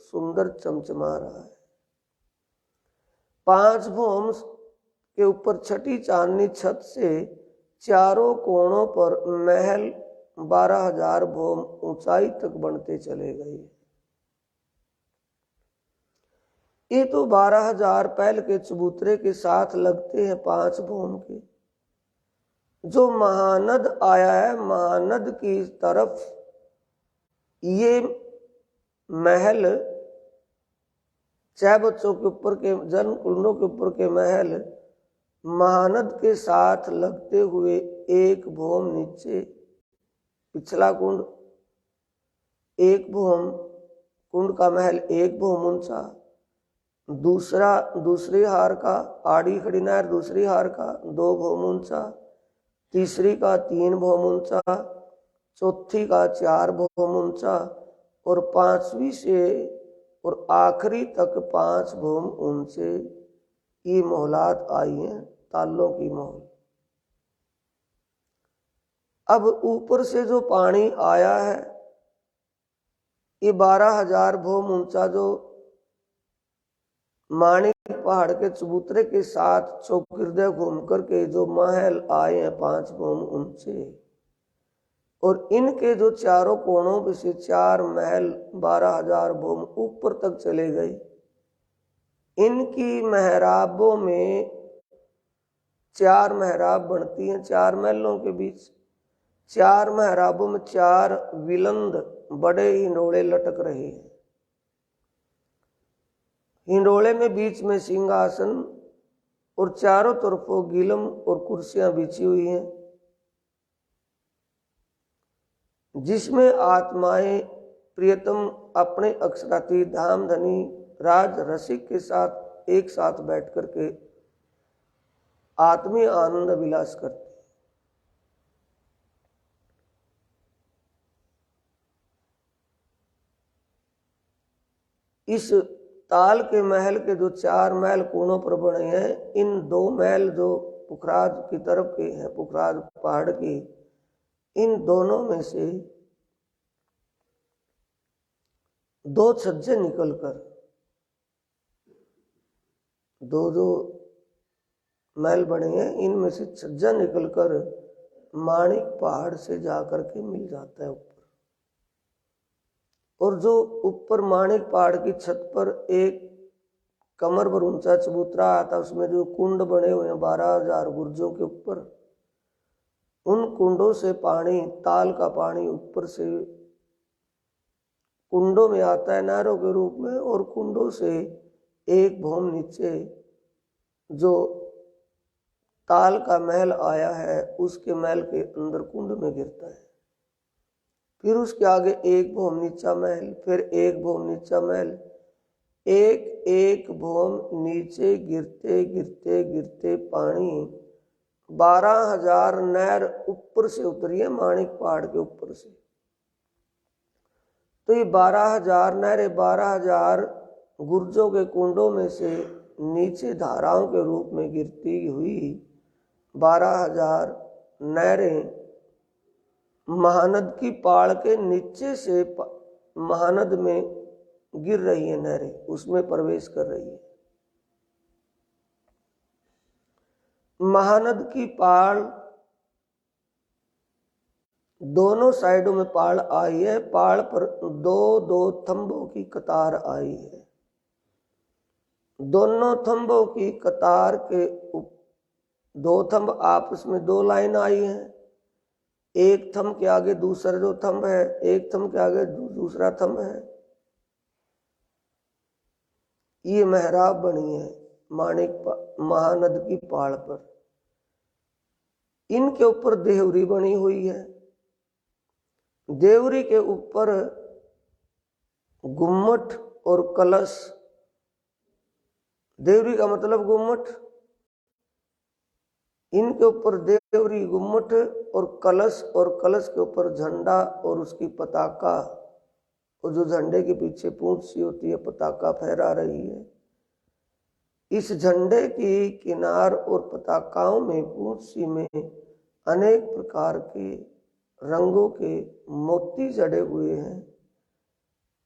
सुंदर चमचमा रहा है। 5 भौम के ऊपर छठी चांदनी छत से चारों कोणों पर महल 12,000 भौम ऊंचाई तक बनते चले गए। ये तो 12,000 पहल के चबूतरे के साथ लगते हैं 5 भौम के। जो महानद आया है, महानद की तरफ ये महल चैबच्चों के ऊपर के जन कुंडों के ऊपर के महल महानद के साथ लगते हुए एक भौम नीचे पिछला कुंड, एक भौम कुंड का महल एक भौम ऊंचा, दूसरी हार का आड़ी खड़ी नहर दूसरी हार का 2 भौम ऊंचा, तीसरी का 3 भौम ऊंचा, चौथी का 4 भौम ऊंचा और 5वीं से और आखिरी तक 5 भौम ऊंचे ये मोहलात आई हैं, तालों की मोहल। अब ऊपर से जो पानी आया है ये 12,000 भौम ऊंचा जो माणिक पहाड़ के चबूतरे के साथ चौगिर्दे घूम करके जो महल आए हैं 5 भौम ऊंचे, और इनके जो चारों कोणों पे से 4 महल 12,000 भौम ऊपर तक चले गए। इनकी मेहराबों में 4 मेहराब बनती हैं, 4 महलों के बीच 4 मेहराबों में 4 विलंद बड़े हिंडोले लटक रहे हैं। हिंडोले में बीच में सिंहासन और चारों तरफों गिलम और कुर्सियां बिछी हुई हैं, जिसमें आत्माएं प्रियतम अपने अक्षरातीत धाम धनी राज रसिक के साथ एक साथ बैठ करके आत्मीय आनंद विलास करते। इस ताल के महल के जो 4 महल कोनों पर बने हैं, इन 2 महल जो पुखराज की तरफ के हैं, पुखराज पहाड़ की, इन दोनों में से 2 छज्जे निकलकर, 2 जो महल बने हैं इनमें से छज्जा निकलकर माणिक पहाड़ से जाकर के मिल जाता है ऊपर। और जो ऊपर माणिक पहाड़ की छत पर एक कमर पर ऊंचा चबूतरा आता, उसमें जो कुंड बने हुए हैं 12,000 गुर्जों के ऊपर, उन कुंडों से पानी, ताल का पानी ऊपर से कुंडों में आता है नहरों के रूप में, और कुंडों से एक भौम नीचे जो ताल का महल आया है उसके महल के अंदर कुंड में गिरता है। फिर उसके आगे एक भौम नीचा महल, फिर एक भौम नीचा महल, एक एक भौम नीचे गिरते गिरते गिरते पानी 12,000 नहर ऊपर से उतरी है माणिक पहाड़ के ऊपर से। तो ये 12,000 नहरें 12,000 गुर्जों के कुंडों में से नीचे धाराओं के रूप में गिरती हुई 12,000 नहरें महानद की पहाड़ के नीचे से महानद में गिर रही है, नहरें उसमें प्रवेश कर रही है। महानद की पहाड़ दोनों साइडों में पहाड़ आई है, पहाड़ पर दो दो थंबों की कतार आई है। दोनों थंबों की कतार के दो थंब आपस में दो लाइन आई है, एक थंब के आगे दूसरा जो थंब है, एक थंब के आगे दूसरा थंब है। ये मेहराब बनी है महानद की पहाड़ पर। इनके ऊपर देवरी बनी हुई है। देवरी के ऊपर गुम्मट और कलश, देवरी का मतलब गुम्मट, इनके ऊपर देवरी, गुम्मट और कलश के ऊपर झंडा और उसकी पताका, और जो झंडे के पीछे पूंछ सी होती है पताका फहरा रही है। इस झंडे की किनार और पताकाओं में, पूंछ सी में अनेक प्रकार के रंगों के मोती जड़े हुए हैं।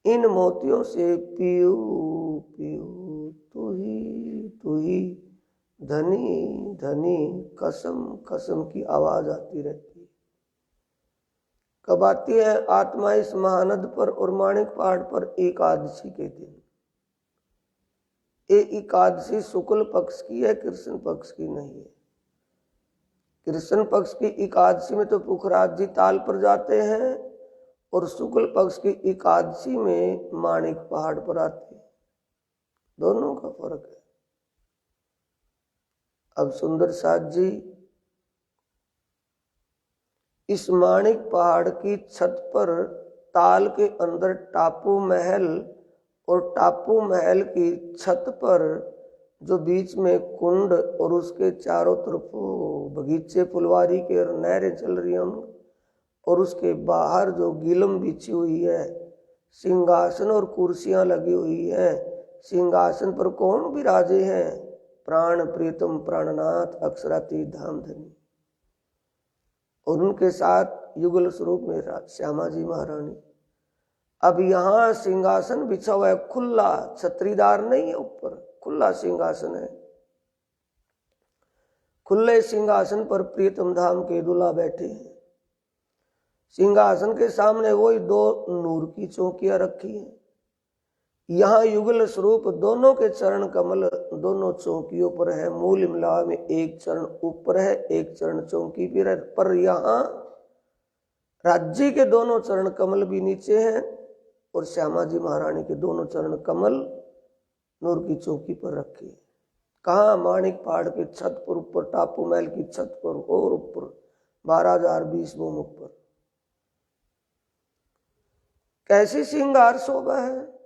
इन मोतियों से पीयू पीयू तू ही धनी धनी कसम कसम की आवाज आती रहती है। कब आती है आत्मा इस महानद पर और माणिक पहाड़ पर? एकादशी के दिन। ये एकादशी शुक्ल पक्ष की है, कृष्ण पक्ष की नहीं है। कृष्ण पक्ष की एकादशी में तो पुखराज जी ताल पर जाते हैं, और शुक्ल पक्ष की एकादशी में माणिक पहाड़ पर आते हैं। दोनों का फर्क है। अब सुंदर साथ जी इस माणिक पहाड़ की छत पर ताल के अंदर टापू महल, और टापू महल की छत पर जो बीच में कुंड और उसके चारों तरफ बगीचे फुलवारी के और नहरें चल रही हैं, और उसके बाहर जो गिलम बिछी हुई है, सिंहासन और कुर्सियां लगी हुई है। सिंहासन पर कौन विराजे हैं? प्राण प्रीतम प्राणनाथ अक्षरातीत धाम धनी, और उनके साथ युगल स्वरूप में श्यामा जी महारानी। अब यहाँ सिंहासन बिछा हुआ है खुला, छतरीदार नहीं है, ऊपर खुला सिंहासन है। खुले सिंहासन पर प्रीतम धाम के दूल्हा बैठे हैं। सिंहासन के सामने वही दो नूर की चौकियां रखी हैं। यहाँ युगल स्वरूप दोनों के चरण कमल दोनों चौकियों पर है। मूल मिला में एक चरण ऊपर है, एक चरण चौकी पर। यहाँ राज्य के दोनों चरण कमल भी नीचे हैं, और श्यामा जी महारानी के दोनों चरण कमल नूर की चौकी पर रखे हैं। कहाँ? माणिक पहाड़ के छत पर ऊपर, टापू महल की छत पर, और ऊपर 12,020 भूम ऊपर। कैसी श्रृंगार शोभा है।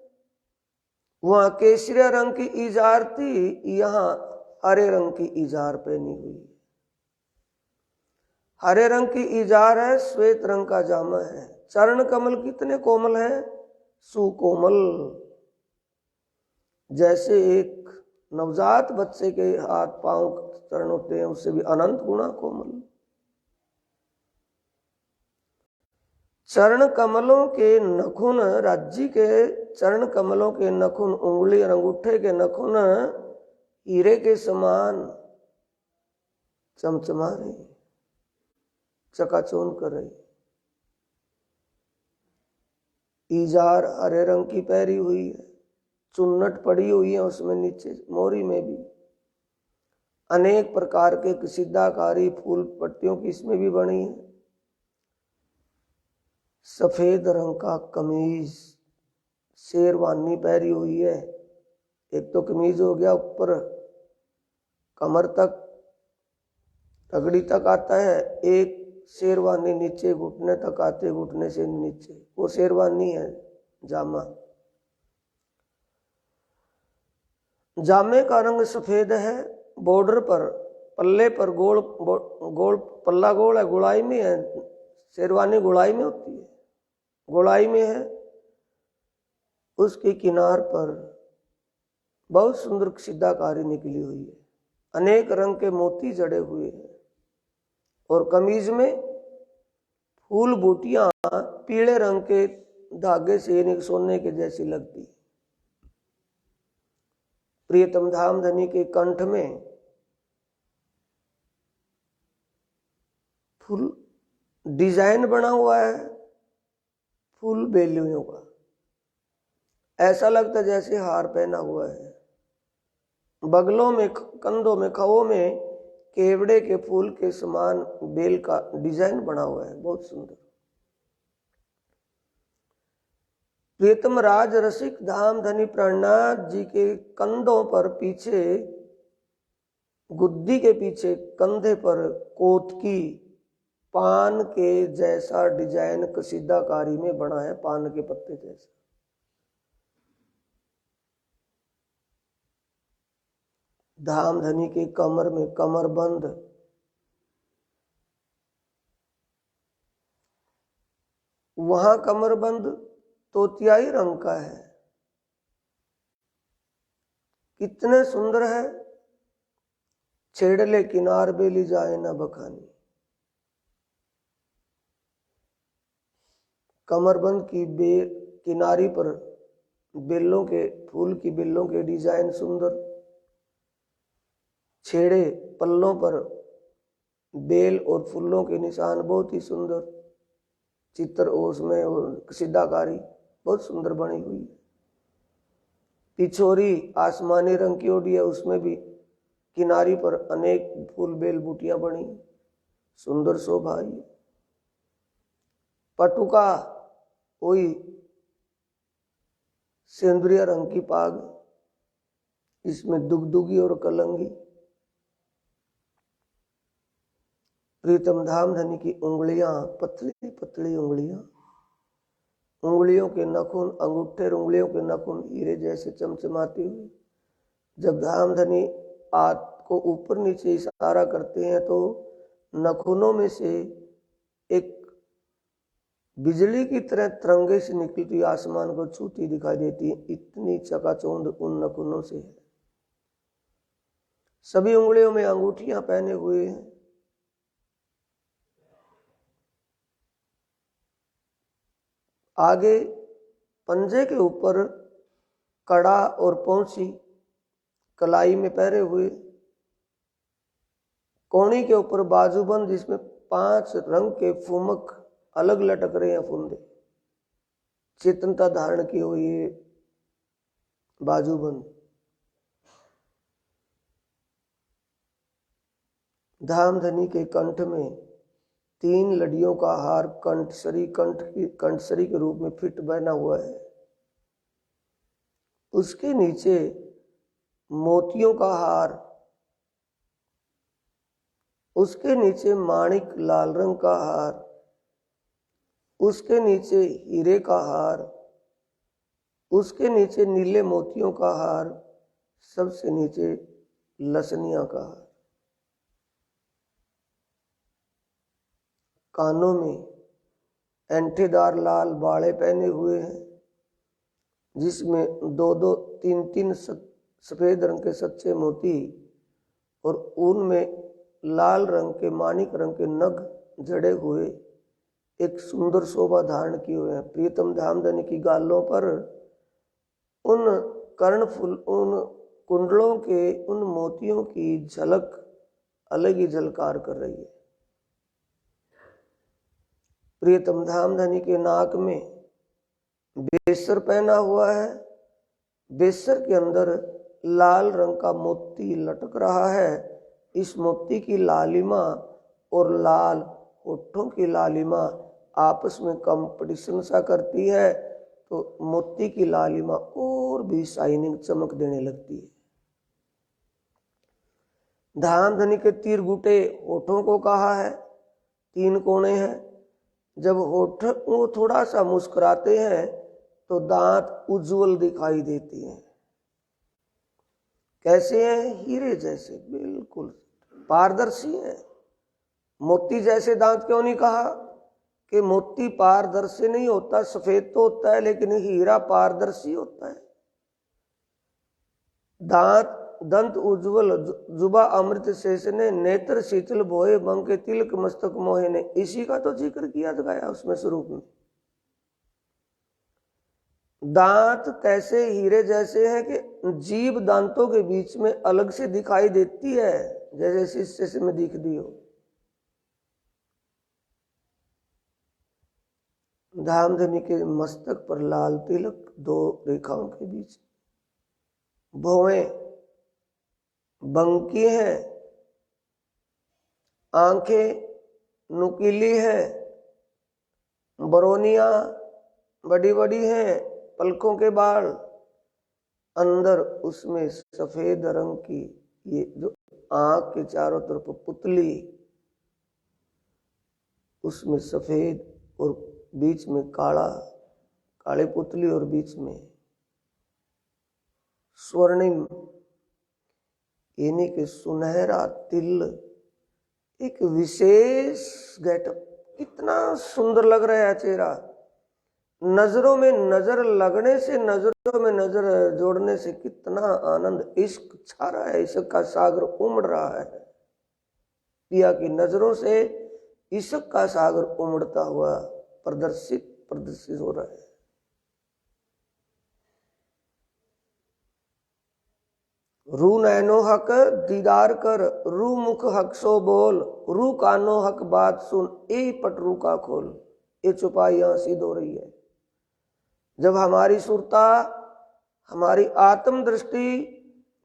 वहां केसरिया रंग की इजार थी, यहाँ हरे रंग की इजार पहनी हुई। हरे रंग की इजार है, श्वेत रंग का जामा है। चरण कमल कितने कोमल हैं, सुकोमल, जैसे एक नवजात बच्चे के हाथ पांव चरण होते हैं, उससे भी अनंत गुना कोमल। चरण कमलों के नखुन, राज्य के चरण कमलों के नखुन, उंगली और अंगूठे के नखुन हीरे के समान चमचमा रही, चकाचौंध कर रही। ईजार हरे रंग की पहरी हुई है, चुन्नट पड़ी हुई है उसमें नीचे मोरी में भी। अनेक प्रकार के कसीदाकारी फूल पत्तियों की इसमें भी बनी है। सफेद रंग का कमीज शेरवानी पहरी हुई है। एक तो कमीज हो गया ऊपर कमर तक तगड़ी तक आता है, एक शेरवानी नीचे घुटने तक आते, घुटने से नीचे वो शेरवानी है जामा। जामे का रंग सफेद है, बॉर्डर पर पल्ले पर गोल गोल पल्ला गोल है, गोलाई में है। शेरवानी गोलाई में होती है, गोलाई में है। उसके किनार पर बहुत सुंदर कसीदाकारी निकली हुई है, अनेक रंग के मोती जड़े हुए हैं। और कमीज में फूल बूटियां पीले रंग के धागे से यानी सोने के जैसी लगती। प्रियतम धामधनी के कंठ में फूल डिजाइन बना हुआ है, फूल बेलियों का, ऐसा लगता है जैसे हार पहना हुआ है। बगलों में कंधों में खवों में केवड़े के फूल के समान बेल का डिजाइन बना हुआ है, बहुत सुंदर। प्रियतम राज रसिक धामधनी प्राणनाथ जी के कंधों पर पीछे गुद्दी के पीछे कंधे पर कोतकी पान के जैसा डिजाइन कसीदाकारी में बना है, पान के पत्ते जैसा। धामधनी के कमर में कमरबंद वहां कमरबंद तोतियाई रंग का है, कितने सुंदर है। छेड़ले किनार बेली जाए न बखानी। कमरबंद की किनारी पर बेलों के फूल की बेलों के डिजाइन सुंदर, छेड़े पल्लों पर बेल और फूलों के निशान बहुत ही सुंदर चित्र, उसमें कसीदाकारी बहुत सुंदर बनी हुई है। पिछोरी आसमानी रंग की ओढ़ी है, उसमें भी किनारी पर अनेक फूल बेल बूटियां बनी, सुंदर शोभा है। पटुका वही सेंद्रिय रंग की पाग, इसमें दुगदुगी और कलंगी। प्रीतम धामधनी की उंगलियां पतली पतली उंगलियां, उंगलियों के नखून अंगूठे उंगलियों के नखून हीरे जैसे चमचमाती हुई। जब धामधनी हाथ को ऊपर नीचे इशारा करते हैं तो नखूनों में से एक बिजली की तरह तरंगे से निकलती आसमान को छूती दिखाई देती है, इतनी चकाचौंध उन नखूनों से है। सभी उंगलियों में अंगूठियां पहने हुए हैं। आगे पंजे के ऊपर कड़ा और पौंची कलाई में पहरे हुए, कोणी के ऊपर बाजूबंद जिसमें 5 रंग के फुमक अलग लटक रहे हैं फुंदे, चेतनता धारण की हुई है बाजूबंद। धामधनी के कंठ में 3 लड़ियों का हार कंठसरी के रूप में फिट बना हुआ है। उसके नीचे मोतियों का हार, उसके नीचे माणिक लाल रंग का हार, उसके नीचे हीरे का हार, उसके नीचे नीले मोतियों का हार, सबसे नीचे लसनिया का हार। कानों में एंठेदार लाल बाड़े पहने हुए हैं, जिसमें 2-2, 3-3 सफेद रंग के सच्चे मोती और उनमें लाल रंग के माणिक रंग के नग जड़े हुए एक सुंदर शोभा धारण किए हुए हैं। प्रीतम धामधनी की गालों पर उन कर्णफुल उन कुंडलों के उन मोतियों की झलक अलग ही झलकार कर रही है। प्रियतम धामधनी के नाक में बेसर पहना हुआ है, बेसर के अंदर लाल रंग का मोती लटक रहा है। इस मोती की लालिमा और लाल होठों की लालिमा आपस में कंपटीशन सा करती है, तो मोती की लालिमा और भी शाइनिंग चमक देने लगती है। धाम धनी के तीर गुटे होठों को कहा है, 3 कोने हैं। जब होठ वो थोड़ा सा मुस्कुराते हैं तो दांत उज्जवल दिखाई देते हैं। कैसे हैं? हीरे जैसे, बिल्कुल पारदर्शी हैं। मोती जैसे दांत क्यों नहीं कहा? कि मोती पारदर्शी नहीं होता, सफेद तो होता है, लेकिन हीरा पारदर्शी होता है। दांत दंत उज्जवल जुबा अमृत शेषने नेत्र शीतल भोए बंग के तिलक मस्तक मोहे ने, इसी का तो जिक्र किया गया उसमें स्वरूप में। दांत कैसे हीरे जैसे हैं कि जीभ दांतों के बीच में अलग से दिखाई देती है, जैसे शीशे से में दिखती हो। धामधनी के मस्तक पर लाल तिलक 2 रेखाओं के बीच, भौएं बंकी है, आंखें नुकीली है, बरौनियां बड़ी बड़ी हैं, पलकों के बाल, अंदर उसमें सफेद रंग की ये जो आंख के चारों तरफ पुतली, उसमें सफेद और बीच में काला, काली पुतली और बीच में स्वर्णिम यानी कि सुनहरा तिल, एक विशेष गेटअप। कितना सुंदर लग रहा है चेहरा। नजरों में नजर लगने से, नजरों में नजर जोड़ने से कितना आनंद, इश्क छा रहा है, इश्क का सागर उमड़ रहा है। पिया की नजरों से इश्क का सागर उमड़ता हुआ प्रदर्शित हो रहा है। रू नैनो हक दीदार कर, रू मुख हक सो बोल, रू कानो हक बात सुन, ए पटरू का खोल। ये चुपाई यहां सिद्ध हो रही है। जब हमारी सुरता, हमारी आत्म दृष्टि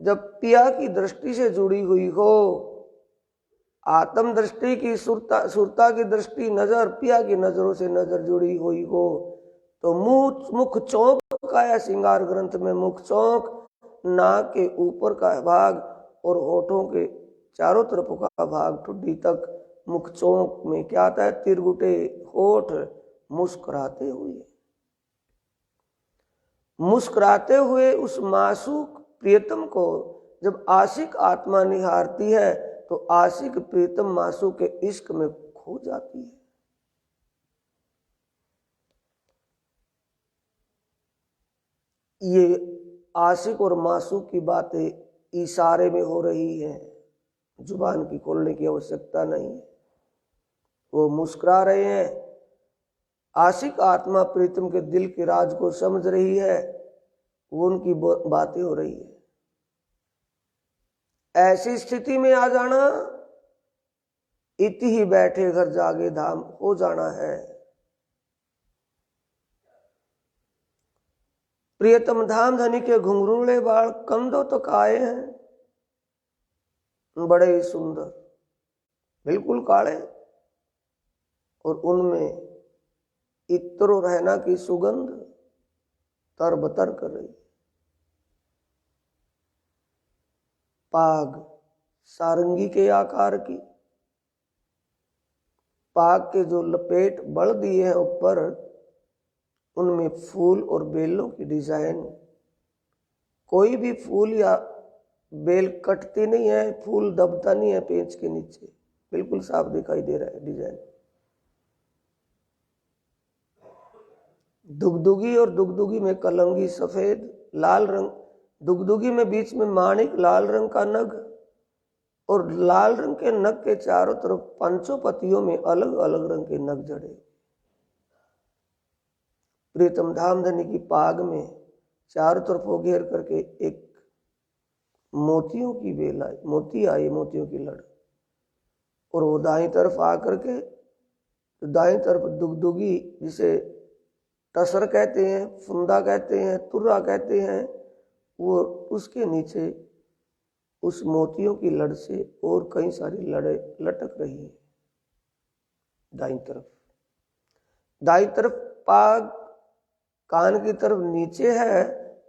जब पिया की दृष्टि से जुड़ी हुई हो, आत्म दृष्टि की सुरता की दृष्टि नजर पिया की नजरों से नजर जुड़ी हुई हो, तो मुख चौक का है श्रृंगार ग्रंथ में। मुख चौक नाक के ऊपर का भाग और होठों के चारों तरफ का भाग, ठुड्डी तक, मुख चौक में क्या आता है? तिरगुटे होठ मुस्कुराते हुए उस मासूक प्रियतम को जब आशिक आत्मा निहारती है, तो आशिक प्रियतम मासूक के इश्क में खो जाती है। ये आशिक और मासूक की बातें इशारे में हो रही हैं, जुबान की खोलने की आवश्यकता नहीं है। वो मुस्कुरा रहे हैं। आशिक आत्मा प्रीतम के दिल के राज को समझ रही है, वो उनकी बातें हो रही है। ऐसी स्थिति में आ जाना, इति ही बैठे घर जागे धाम हो जाना है। प्रियतम धाम धनी के घुंघरूले बाल कंधों तक आए हैं, बड़े ही सुंदर, बिल्कुल काले, और उनमें इत्र रहना की सुगंध तरबतर कर रही। पाग सारंगी के आकार की, पाग के जो लपेट बढ़ दिए हैं ऊपर, उनमें फूल और बेलों की डिजाइन। कोई भी फूल या बेल कटती नहीं है, फूल दबता नहीं है पेंच के नीचे, बिल्कुल साफ दिखाई दे रहा है डिजाइन। दुगदुगी और दुगदुगी में कलंगी सफेद लाल रंग, दुगदुगी में बीच में माणिक लाल रंग का नग, और लाल रंग के नग के चारों तरफ पंचों पतियों में अलग अलग रंग के नग जड़े। प्रीतम धाम धनी की पाग में चारों तरफ घेर करके एक मोतियों की बेल आई, मोती आई, मोतियों की लड़, और वो दाईं तरफ आकर के दाईं तरफ दुगदुगी जिसे टसर कहते हैं, फुंदा कहते हैं, तुर्रा कहते हैं, वो उसके नीचे उस मोतियों की लड़ से और कई सारी लड़े लटक रही है। दाईं तरफ पाग कान की तरफ नीचे है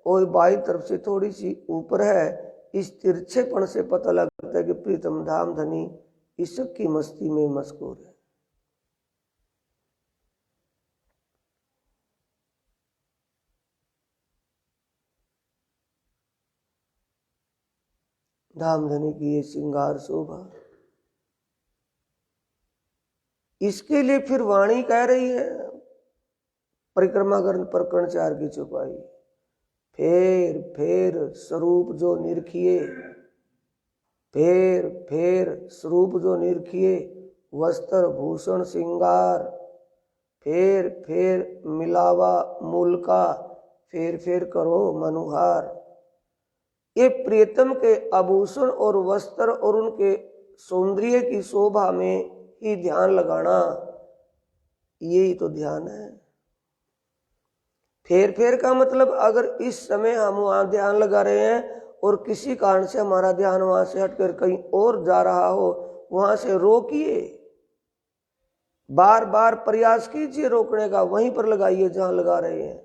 और बाईं तरफ से थोड़ी सी ऊपर है। इस तिरछेपन से पता लगता है कि प्रीतम धाम धनी इश्क की मस्ती में मशगूल है। धाम धनी की ये श्रृंगार शोभा, इसके लिए फिर वाणी कह रही है परिक्रमा प्रकरण 4 की चौपाई, फेर फेर स्वरूप जो निरखिए, फेर फेर स्वरूप जो निरखिए, वस्त्र भूषण श्रृंगार, फेर फेर मिलावा मूल का, फेर फेर करो मनुहार। ये प्रियतम के आभूषण और वस्त्र और उनके सौंदर्य की शोभा में ही ध्यान लगाना, यही तो ध्यान है। फेर फेर का मतलब अगर इस समय हम वहां ध्यान लगा रहे हैं और किसी कारण से हमारा ध्यान वहां से हटकर कहीं और जा रहा हो, वहां से रोकिए, बार बार प्रयास कीजिए रोकने का, वहीं पर लगाइए जहां लगा रहे हैं।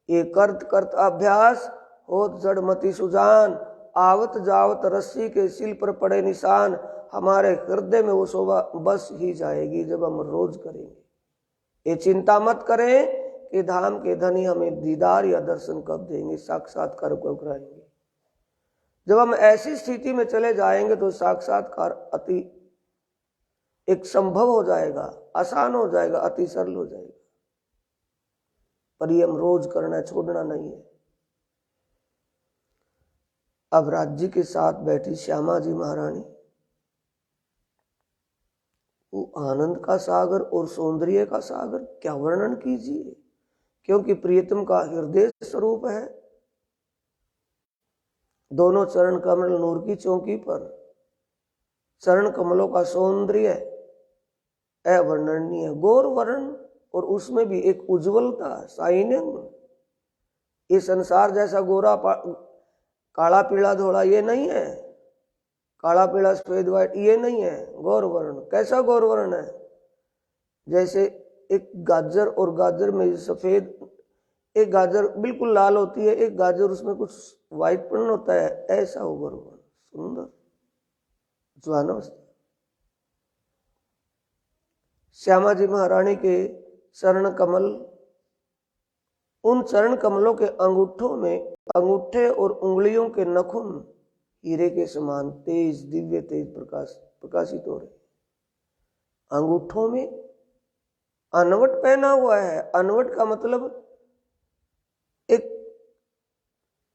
ये करत करत अभ्यास होत जड़ मति सुजान, आवत जावत रस्सी के सिल पर पड़े निशान। हमारे हृदय में वो शोभा बस ही जाएगी जब हम रोज करेंगे। ये चिंता मत करें कि धाम के धनी हमें दीदार या दर्शन कब देंगे, साक्षात्कार कब कराएंगे। जब हम ऐसी स्थिति में चले जाएंगे तो साक्षात्कार अति एक संभव हो जाएगा, आसान हो जाएगा, अति सरल हो जाएगा। पर ये हम रोज करना, छोड़ना नहीं है। अब राज्य के साथ बैठी श्यामा जी महारानी, वो आनंद का सागर और सौंदर्य का सागर क्या वर्णन कीजिए, क्योंकि प्रियतम का हृदय स्वरूप है। दोनों चरण कमल नूर की चौकी पर, चरण कमलों का सौंदर्य अवर्णनीय, गौर वर्ण, और उसमें भी एक उज्ज्वलता, शाइनिंग। ये संसार जैसा गोरा काला पीला धोला ये नहीं है, काला पीला सफेद व्हाइट ये नहीं है। गौर वर्ण, कैसा गौर वर्ण है? जैसे एक गाजर और गाजर में सफेद, एक गाजर बिल्कुल लाल होती है, एक गाजर उसमें कुछ व्हाइट पन होता है, ऐसा हो गौर वर्ण, सुंदर ज्वानवस्था। श्यामा जी महारानी के चरण कमल, उन चरण कमलों के अंगूठों में, अंगूठे और उंगलियों के नखुन हीरे के समान तेज दिव्य तेज प्रकाशित हो रहे। अंगूठों में अनवट पहना हुआ है। अनवट का मतलब एक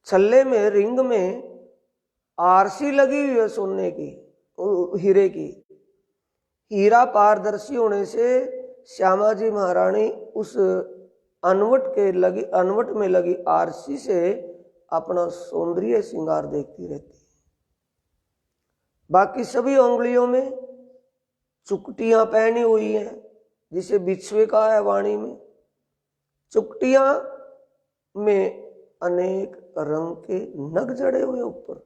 छल्ले में, रिंग में आरसी लगी हुई है सोने की, हीरे की। हीरा पारदर्शी होने से श्यामा जी महारानी उस अनवट में लगी आरसी से अपना सौंदर्य श्रृंगार देखती रहती है। बाकी सभी उंगलियों में चुकटियां पहनी हुई हैं, जिसे बिछुए कहा है वाणी में। चुकटियां में अनेक रंग के नग जड़े हुए ऊपर।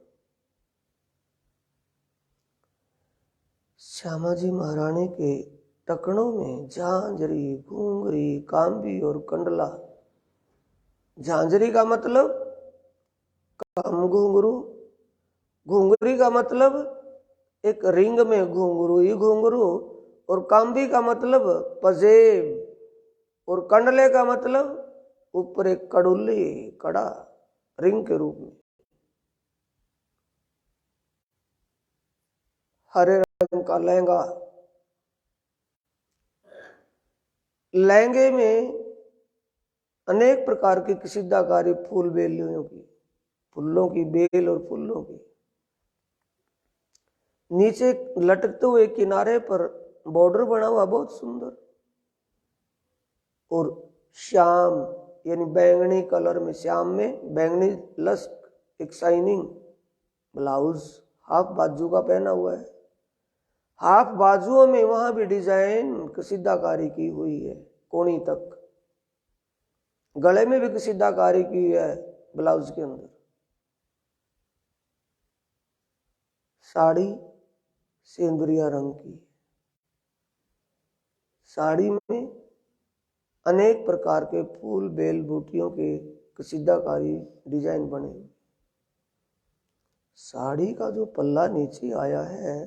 श्यामा जी महारानी के टकनों में झांझरी, घूंघरी, कांबी और कंडला। झांझरी का मतलब कम घुंघरू, घुंघरी का मतलब एक रिंग में घुंघरू ही घुंघरू, और कांबी का मतलब पजेब, और कंडले का मतलब ऊपर एक कड़ुल्ली, कड़ा रिंग के रूप में। हरे रंग का लहंगा, लहंगे में अनेक प्रकार की कसीदाकारी फूल बेलियों की, फूलों की बेल और फूलों की। नीचे लटकते हुए किनारे पर बॉर्डर बना हुआ बहुत सुंदर, और श्याम यानी बैंगनी कलर में, श्याम में बैंगनी लस्क एक शाइनिंग ब्लाउज हाफ बाजू का पहना हुआ है। हाफ बाजुओं में वहां भी डिजाइन कसीदाकारी की हुई है, कोणी तक। गले में भी कसीदाकारी की है ब्लाउज के अंदर। साड़ी सेंदुरिया रंग की, साड़ी में अनेक प्रकार के फूल बेल बूटियों के कसीदाकारी डिजाइन बने। साड़ी का जो पल्ला नीचे आया है,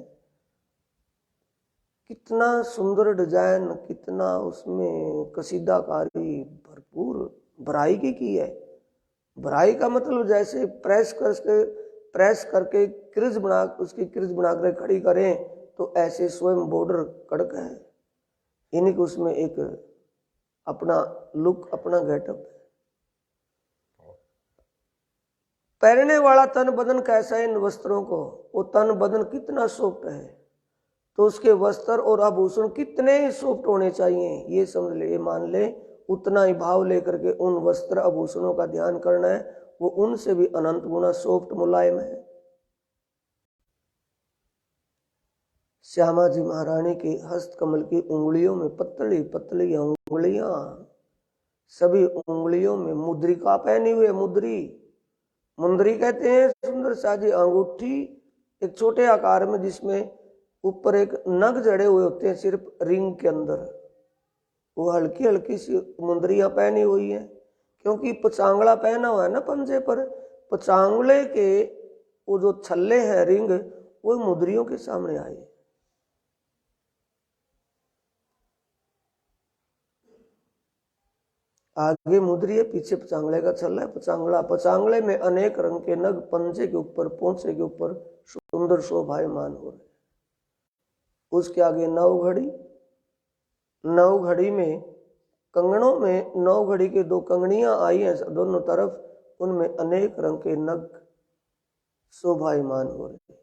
कितना सुंदर डिजाइन, कितना उसमें कसीदाकारी भरपूर भराई की है। भराई का मतलब जैसे प्रेस करके क्रिज बना, उसकी क्रिज बनाकर खड़ी करें तो ऐसे स्वयं बॉर्डर कड़क है। यानी कि उसमें एक अपना लुक, अपना गेटअप है। पहनने वाला तन बदन कैसा है इन वस्त्रों को, वो तन बदन कितना सॉफ्ट है, तो उसके वस्त्र और आभूषण कितने सॉफ्ट होने चाहिए, ये समझ ले, ये मान ले। उतना ही भाव लेकर के उन वस्त्र आभूषणों का ध्यान करना है, वो उनसे भी अनंत गुना सॉफ्ट मुलायम है। श्यामा जी महारानी के हस्त कमल की उंगलियों में पतली पतली उंगलियां, सभी उंगलियों में मुद्रिका पहनी हुई है। मुंदरी कहते हैं सुंदर साजी अंगूठी, एक छोटे आकार में जिसमें ऊपर एक नग जड़े हुए होते हैं सिर्फ रिंग के अंदर, वो हल्की हल्की सी मुंदरियां पहनी हुई है। क्योंकि पचांगड़ा पहना हुआ है ना पंजे पर, पचांगड़े के वो जो छल्ले हैं रिंग, वो मुंदरियों के सामने आए। आगे मुद्री है, पीछे पचांगड़े का छल्ला है। पचांगड़े में अनेक रंग के नग पंजे के ऊपर, पोंछे के ऊपर सुंदर शोभायमान हो रहे। उसके आगे नौ घड़ी में कंगनों में 9 घड़ी के 2 कंगनियां आई हैं दोनों तरफ, उनमें अनेक रंग के नग शोभायमान हो रहे।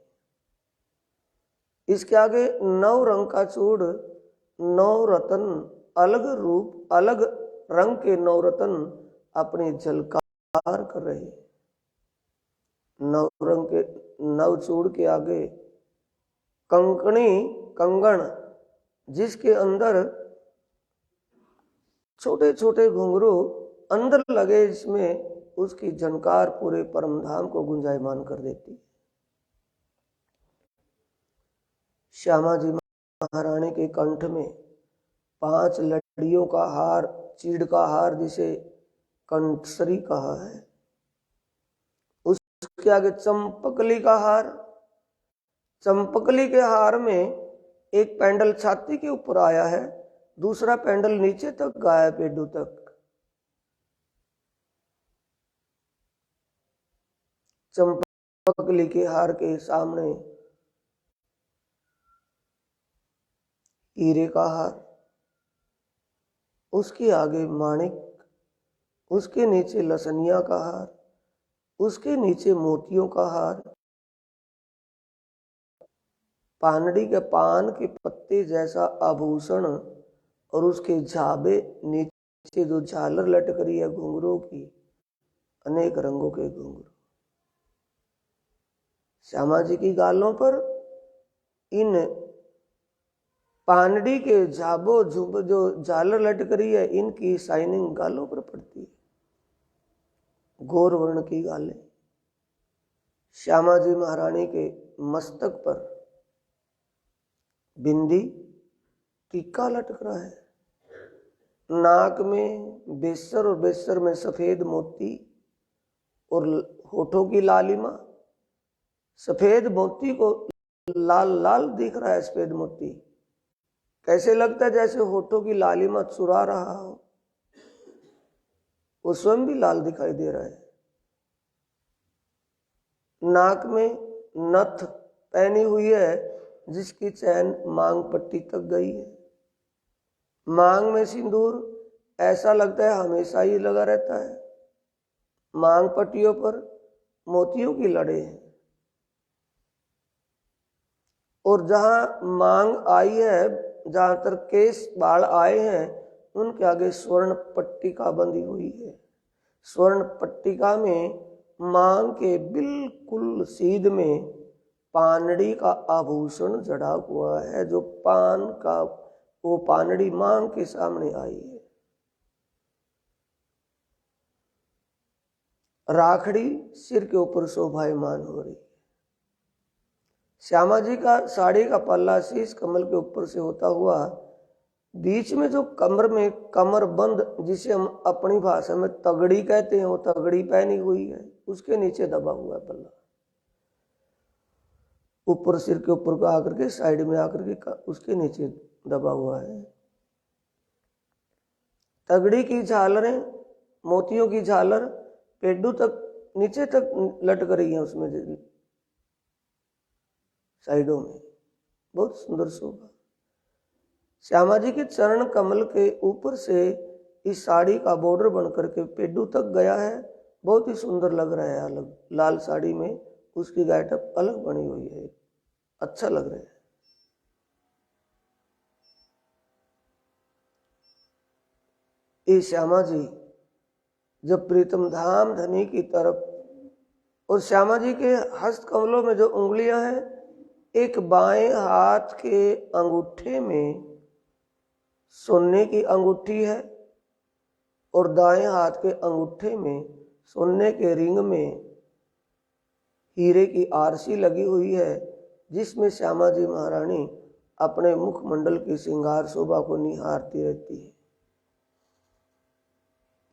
इसके आगे 9 रंग का चूड़, 9 रतन, अलग रूप अलग रंग के 9 रतन अपनी झलकार कर रहे। 9 रंग के 9 चूड़ के आगे कंगन, जिसके अंदर छोटे छोटे घुंघरू अंदर लगे, जिसमें उसकी झनकार पूरे परमधाम को गुंजायमान कर देती। श्यामा जी महारानी के कंठ में 5 लड़ियों का हार, चीड़ का हार जिसे कंठसरी कहा है। उसके आगे चंपकली का हार, चंपकली के हार में एक पेंडल छाती के ऊपर आया है, दूसरा पेंडल नीचे तक गया है, पेडू तक। चंपकली के हार के सामने हीरे का हार, उसके आगे माणिक, उसके नीचे लसनिया का हार, उसके नीचे मोतियों का हार, पानड़ी के पान के पत्ते जैसा आभूषण, और उसके झाबे नीचे जो झालर लटक रही है घुंघरों की, अनेक रंगों के घुंघरू। श्यामा जी की गालों पर इन पानड़ी के झाबो झुब जो झालर लटक रही है, इनकी शाइनिंग गालों पर पड़ती है, गौर वर्ण की गालें। श्यामा जी महारानी के मस्तक पर बिंदी टीका लटक रहा है, नाक में बेसर और बेसर में सफेद मोती, और होठों की लालिमा, सफेद मोती को लाल लाल दिख रहा है। सफेद मोती कैसे लगता है जैसे होठों की लालिमा चुरा रहा हो, वो स्वयं भी लाल दिखाई दे रहा है। नाक में नथ पहनी हुई है जिसकी चैन मांग पट्टी तक गई है। मांग में सिंदूर ऐसा लगता है हमेशा ही लगा रहता है। मांग पट्टियों पर मोतियों की लड़े हैं, और जहां मांग आई है, जहां तक केस बाल आए हैं, उनके आगे स्वर्ण पट्टिका बंधी हुई है। स्वर्ण पट्टिका में मांग के बिल्कुल सीध में पानड़ी का आभूषण जड़ा हुआ है, जो पान का वो पानड़ी मांग के सामने आई है। राखड़ी सिर के ऊपर शोभायमान हो रही है। श्यामा जी का साड़ी का पल्ला शीश कमल के ऊपर से होता हुआ बीच में जो कमर में कमर बंद, जिसे हम अपनी भाषा में तगड़ी कहते हैं, वो तगड़ी पहनी हुई है, उसके नीचे दबा हुआ है पल्ला। ऊपर सिर के ऊपर को आकर के साइड में आकर के उसके नीचे दबा हुआ है। तगड़ी की झालरें, मोतियों की झालर पेडू तक नीचे तक लटक रही है, उसमें साइडों में बहुत सुंदर शोभा। श्यामा जी के चरण कमल के ऊपर से इस साड़ी का बॉर्डर बनकर के पेडू तक गया है, बहुत ही सुंदर लग रहा है। अलग लाल साड़ी में उसकी गेटअप अलग बनी हुई है, अच्छा लग रहा है। ये श्यामा जी जब प्रीतम धाम धनी की तरफ, और श्यामा जी के हस्त कमलों में जो उंगलियां हैं, एक बाएं हाथ के अंगूठे में सोने की अंगूठी है और दाएं हाथ के अंगूठे में सोने के रिंग में हीरे की आरसी लगी हुई है, जिसमें श्यामा जी महारानी अपने मुखमंडल की श्रृंगार शोभा को निहारती रहती है।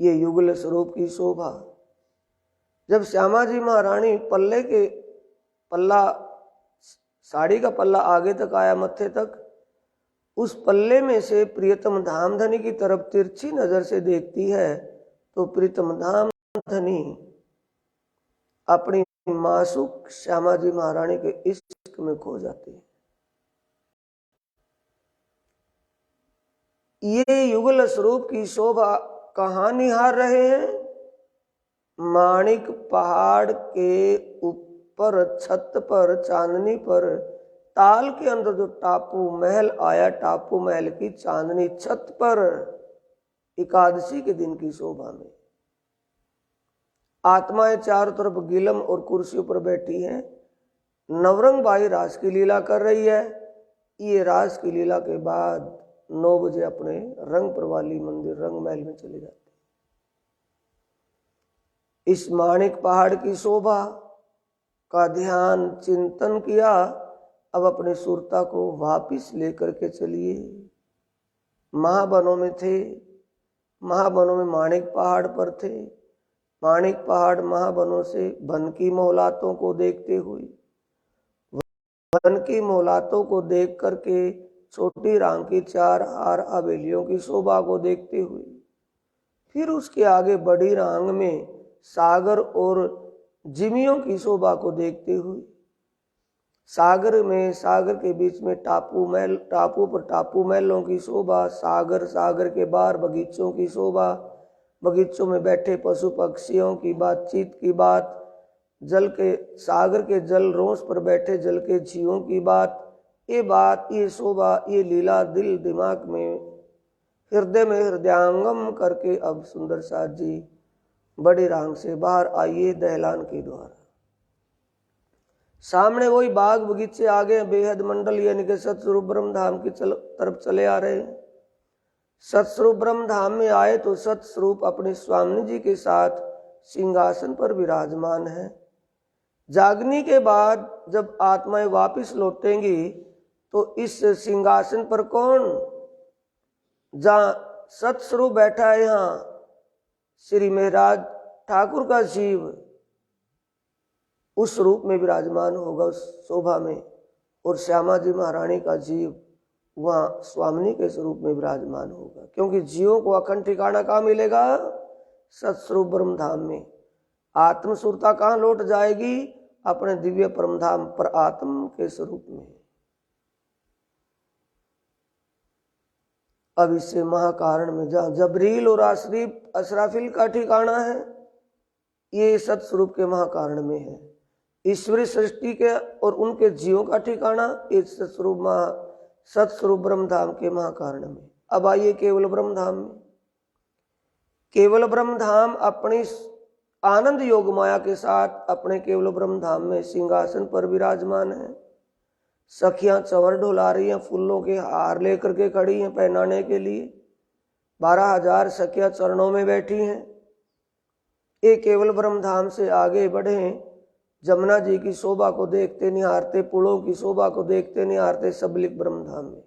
ये युगल स्वरूप की शोभा। जब श्यामा जी महारानी पल्ला साड़ी का पल्ला आगे तक आया, मत्थे तक, उस पल्ले में से प्रियतम धामधनी की तरफ तिरछी नजर से देखती है, तो प्रियतम धामधनी अपनी मासूक श्यामा जी महारानी के इश्क में खो जाती है। ये युगल स्वरूप की शोभा कहाँ निहार रहे हैं? माणिक पहाड़ के ऊपर छत पर चांदनी पर ताल के अंदर जो टापू महल आया, टापू महल की चांदनी छत पर एकादशी के दिन की शोभा में आत्माएं चारों तरफ गिलम और कुर्सियों पर बैठी हैं। नवरंग बाई रास की लीला कर रही है। ये रास की लीला के बाद 9 बजे अपने रंग प्रवाली मंदिर रंग महल में चले जाते। इस माणिक पहाड़ की शोभा का ध्यान चिंतन किया। अब अपने सुरता को वापिस लेकर के चलिए। महावनों में थे, महावनों में माणिक पहाड़ पर थे। माणिक पहाड़ महावनों से वन की मोहलातों को देखते हुए, वन की मोहलातों को देख करके छोटी रांग की 4 हार हवेलियों की शोभा को देखते हुए, फिर उसके आगे बड़ी रांग में सागर और जिमियों की शोभा को देखते हुए, सागर में सागर के बीच में टापू महल, टापू पर टापू महलों की शोभा, सागर, सागर के बाहर बगीचों की शोभा, बगीचों में बैठे पशु पक्षियों की बातचीत की बात, जल के सागर के जल रोंस पर बैठे जल के जीवों की बात, ये शोभा, ये लीला दिल दिमाग में हृदय में हृदयांगम करके अब सुंदर साथ जी बड़ी रांग से बाहर आइए दहलान के द्वारा। सामने वही बाग बगीचे आगे बेहद मंडल यानी कि सतस्वरूप ब्रह्म धाम की तरफ चले आ रहे हैं। सतस्वरूप ब्रह्म धाम में आए तो सतस्वरूप अपने स्वामी जी के साथ सिंहासन पर विराजमान है। जागने के बाद जब आत्माएं वापिस लौटेंगी तो इस सिंहासन पर कौन, जहां सतस्वरूप बैठा है, यहाँ श्री महाराज ठाकुर का जीव उस रूप में विराजमान होगा, उस शोभा में, और श्यामा जी महारानी का जीव वहाँ स्वामिनी के स्वरूप में विराजमान होगा। क्योंकि जीवों को अखंड ठिकाना कहाँ मिलेगा? सतस्वरूप ब्रह्म धाम में। आत्मसुरता कहाँ लौट जाएगी? अपने दिव्य परम धाम पर आत्म के स्वरूप में। अब इससे महाकारण में जहाँ जबरील और असराफिल का ठिकाना है, ये सतस्वरूप के महाकारण में है। ईश्वरी सृष्टि के और उनके जीवों का ठिकाना इस सतस्वरूप ब्रह्म धाम के महाकारण में। अब आइए केवल ब्रह्म धाम में। केवल ब्रह्म धाम अपनी आनंद योग माया के साथ अपने केवल ब्रह्म धाम में सिंहासन पर विराजमान है। सखियां चंवर ढुला रही हैं, फूलों के हार लेकर के खड़ी हैं पहनाने के लिए। 12,000 सखियां चरणों में बैठी हैं। ये केवल ब्रह्मधाम से आगे बढ़े, जमुना जी की शोभा को देखते निहारते, पुलों की शोभा को देखते निहारते सबलिक ब्रह्मधाम में,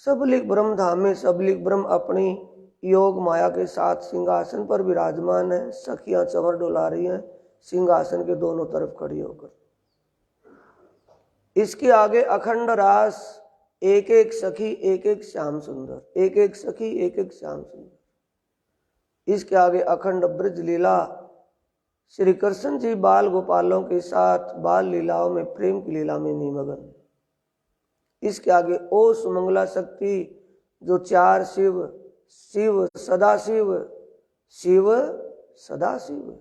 सबलिक ब्रह्मधाम में सबलिक ब्रह्म अपनी योग माया के साथ सिंहासन पर विराजमान है। सखियां चंवर डुला रही हैं सिंहासन के दोनों तरफ खड़ी होकर। इसके आगे अखंड रास, एक एक सखी एक एक श्याम सुंदर, एक एक सखी एक एक श्याम सुंदर। इसके आगे अखंड ब्रज लीला, श्री कृष्ण जी बाल गोपालों के साथ बाल लीलाओं में, प्रेम की लीला में निमग्न। इसके आगे ओ सुमंगला शक्ति, जो चार शिव, शिव सदाशिव, शिव सदाशिव,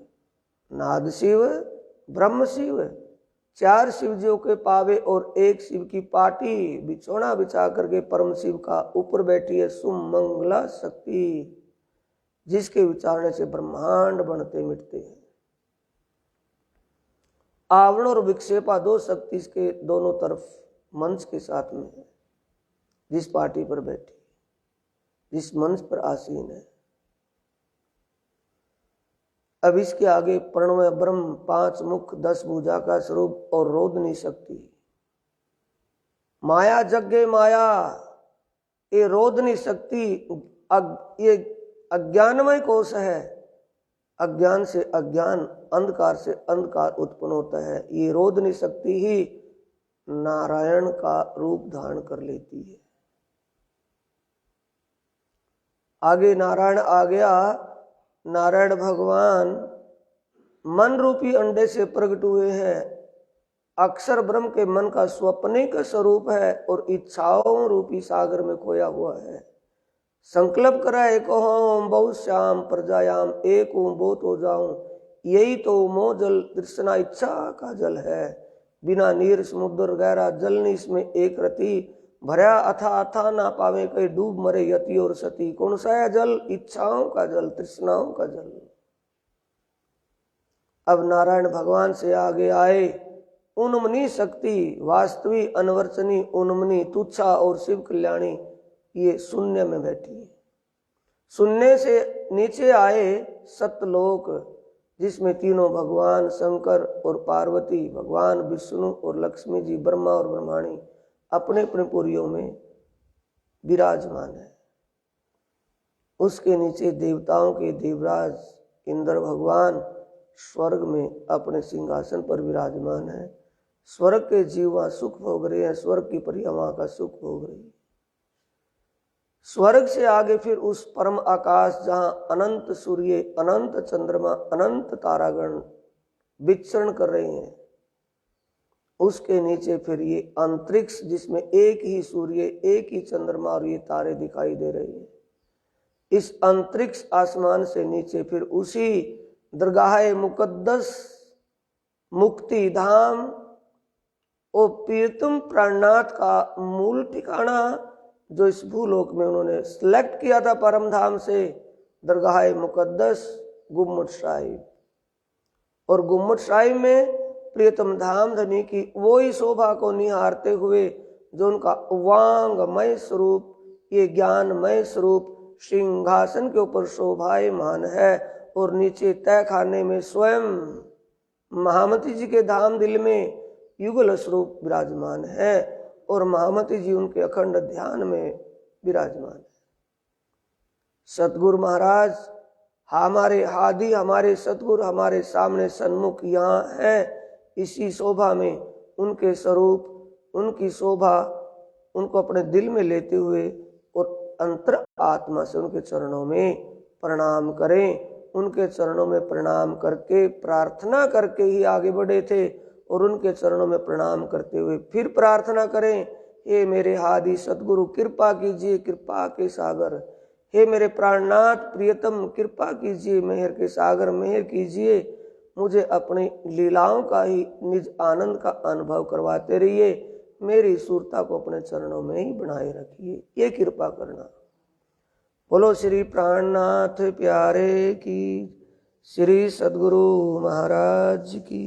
नाद शिव, ब्रह्म शिव, चार शिवजियों के पावे और एक शिव की पाटी बिछोना बिछा करके परम शिव का ऊपर बैठी है सुमंगला शक्ति, जिसके विचारने से ब्रह्मांड बनते मिटते हैं। आवरण और विक्षेपा दो शक्ति इसके दोनों तरफ मंच के साथ में है, जिस पार्टी पर बैठी, जिस मंच पर आसीन है। अब इसके आगे प्रणव ब्रह्म, पांच मुख, 10 भुजा का स्वरूप और रोदनी शक्ति। माया जग्गे माया, ये रोदनी शक्ति ये अज्ञानमय कोश है। अज्ञान से अज्ञान, अंधकार से अंधकार उत्पन्न होता है। ये रोदनी शक्ति ही नारायण का रूप धारण कर लेती है। आगे नारायण आ गया। नारायण भगवान मन रूपी अंडे से प्रकट हुए हैं। अक्षर ब्रह्म के मन का स्वप्निक स्वरूप है और इच्छाओं रूपी सागर में खोया हुआ है। संकल्प करा एक होम बहुत श्याम प्रजायाम, एक हूं बहुत हो जाऊं, यही तो मोह जल तृष्णा इच्छा का जल है। बिना नीर समुद्र गहरा जल नहीं इसमें एक रति, भरा अथा अथा ना पावे कहीं डूब मरे यति और सती। कौन सा है जल? इच्छाओं का जल, तृष्णाओं का जल। अब नारायण भगवान से आगे आए उन्मनी शक्ति, वास्तविक अनवर्चनी उन्मनी तुच्छा और शिव कल्याणी, ये शून्य में बैठी है। शून्य से नीचे आए सतलोक, जिसमें तीनों भगवान शंकर और पार्वती, भगवान विष्णु और लक्ष्मी जी, ब्रह्मा और ब्रह्माणी अपने अपने पुरियों में विराजमान है। उसके नीचे देवताओं के देवराज इंद्र भगवान स्वर्ग में अपने सिंहासन पर विराजमान है। स्वर्ग के जीव वहां सुख भोग रहे हैं, स्वर्ग की परियां वहां का सुख भोग रही है। स्वर्ग से आगे फिर उस परम आकाश जहां अनंत सूर्य, अनंत चंद्रमा, अनंत तारागण विचरण कर रहे हैं, उसके नीचे फिर ये अंतरिक्ष जिसमें एक ही सूर्य, एक ही चंद्रमा और ये तारे दिखाई दे रहे हैं। इस अंतरिक्ष आसमान से नीचे फिर उसी दरगाह मुकद्दस मुक्ति धाम और प्रियतम प्राणनाथ का मूल ठिकाना, जो इस भूलोक में उन्होंने सिलेक्ट किया था परम धाम से, दरगाह मुकद्दस गुम्मट साहिब। और गुम्मट साहिब में प्रियतम धाम धनी की वही शोभा को निहारते हुए जो उनका वांगमय स्वरूप, ये ज्ञानमय स्वरूप सिंहासन के ऊपर शोभायमान है। और नीचे तय खाने में स्वयं महामती जी के धाम दिल में युगल स्वरूप विराजमान है और महामती जी उनके अखंड ध्यान में विराजमान है। सतगुरु महाराज हमारे हादी, हमारे सतगुरु हमारे सामने सन्मुख यहाँ है। इसी शोभा में उनके स्वरूप, उनकी शोभा, उनको अपने दिल में लेते हुए और अंतर आत्मा से उनके चरणों में प्रणाम करें। उनके चरणों में प्रणाम करके, प्रार्थना करके ही आगे बढ़े थे और उनके चरणों में प्रणाम करते हुए फिर प्रार्थना करें, हे मेरे हादी सतगुरु कृपा कीजिए, कृपा के सागर। हे मेरे प्राणनाथ प्रियतम कृपा कीजिए, मेहर के सागर मेहर कीजिए। मुझे अपनी लीलाओं का ही निज आनंद का अनुभव करवाते रहिए। मेरी सुरता को अपने चरणों में ही बनाए रखिए, ये कृपा करना। बोलो श्री प्राणनाथ प्यारे की, श्री सद्गुरु महाराज की।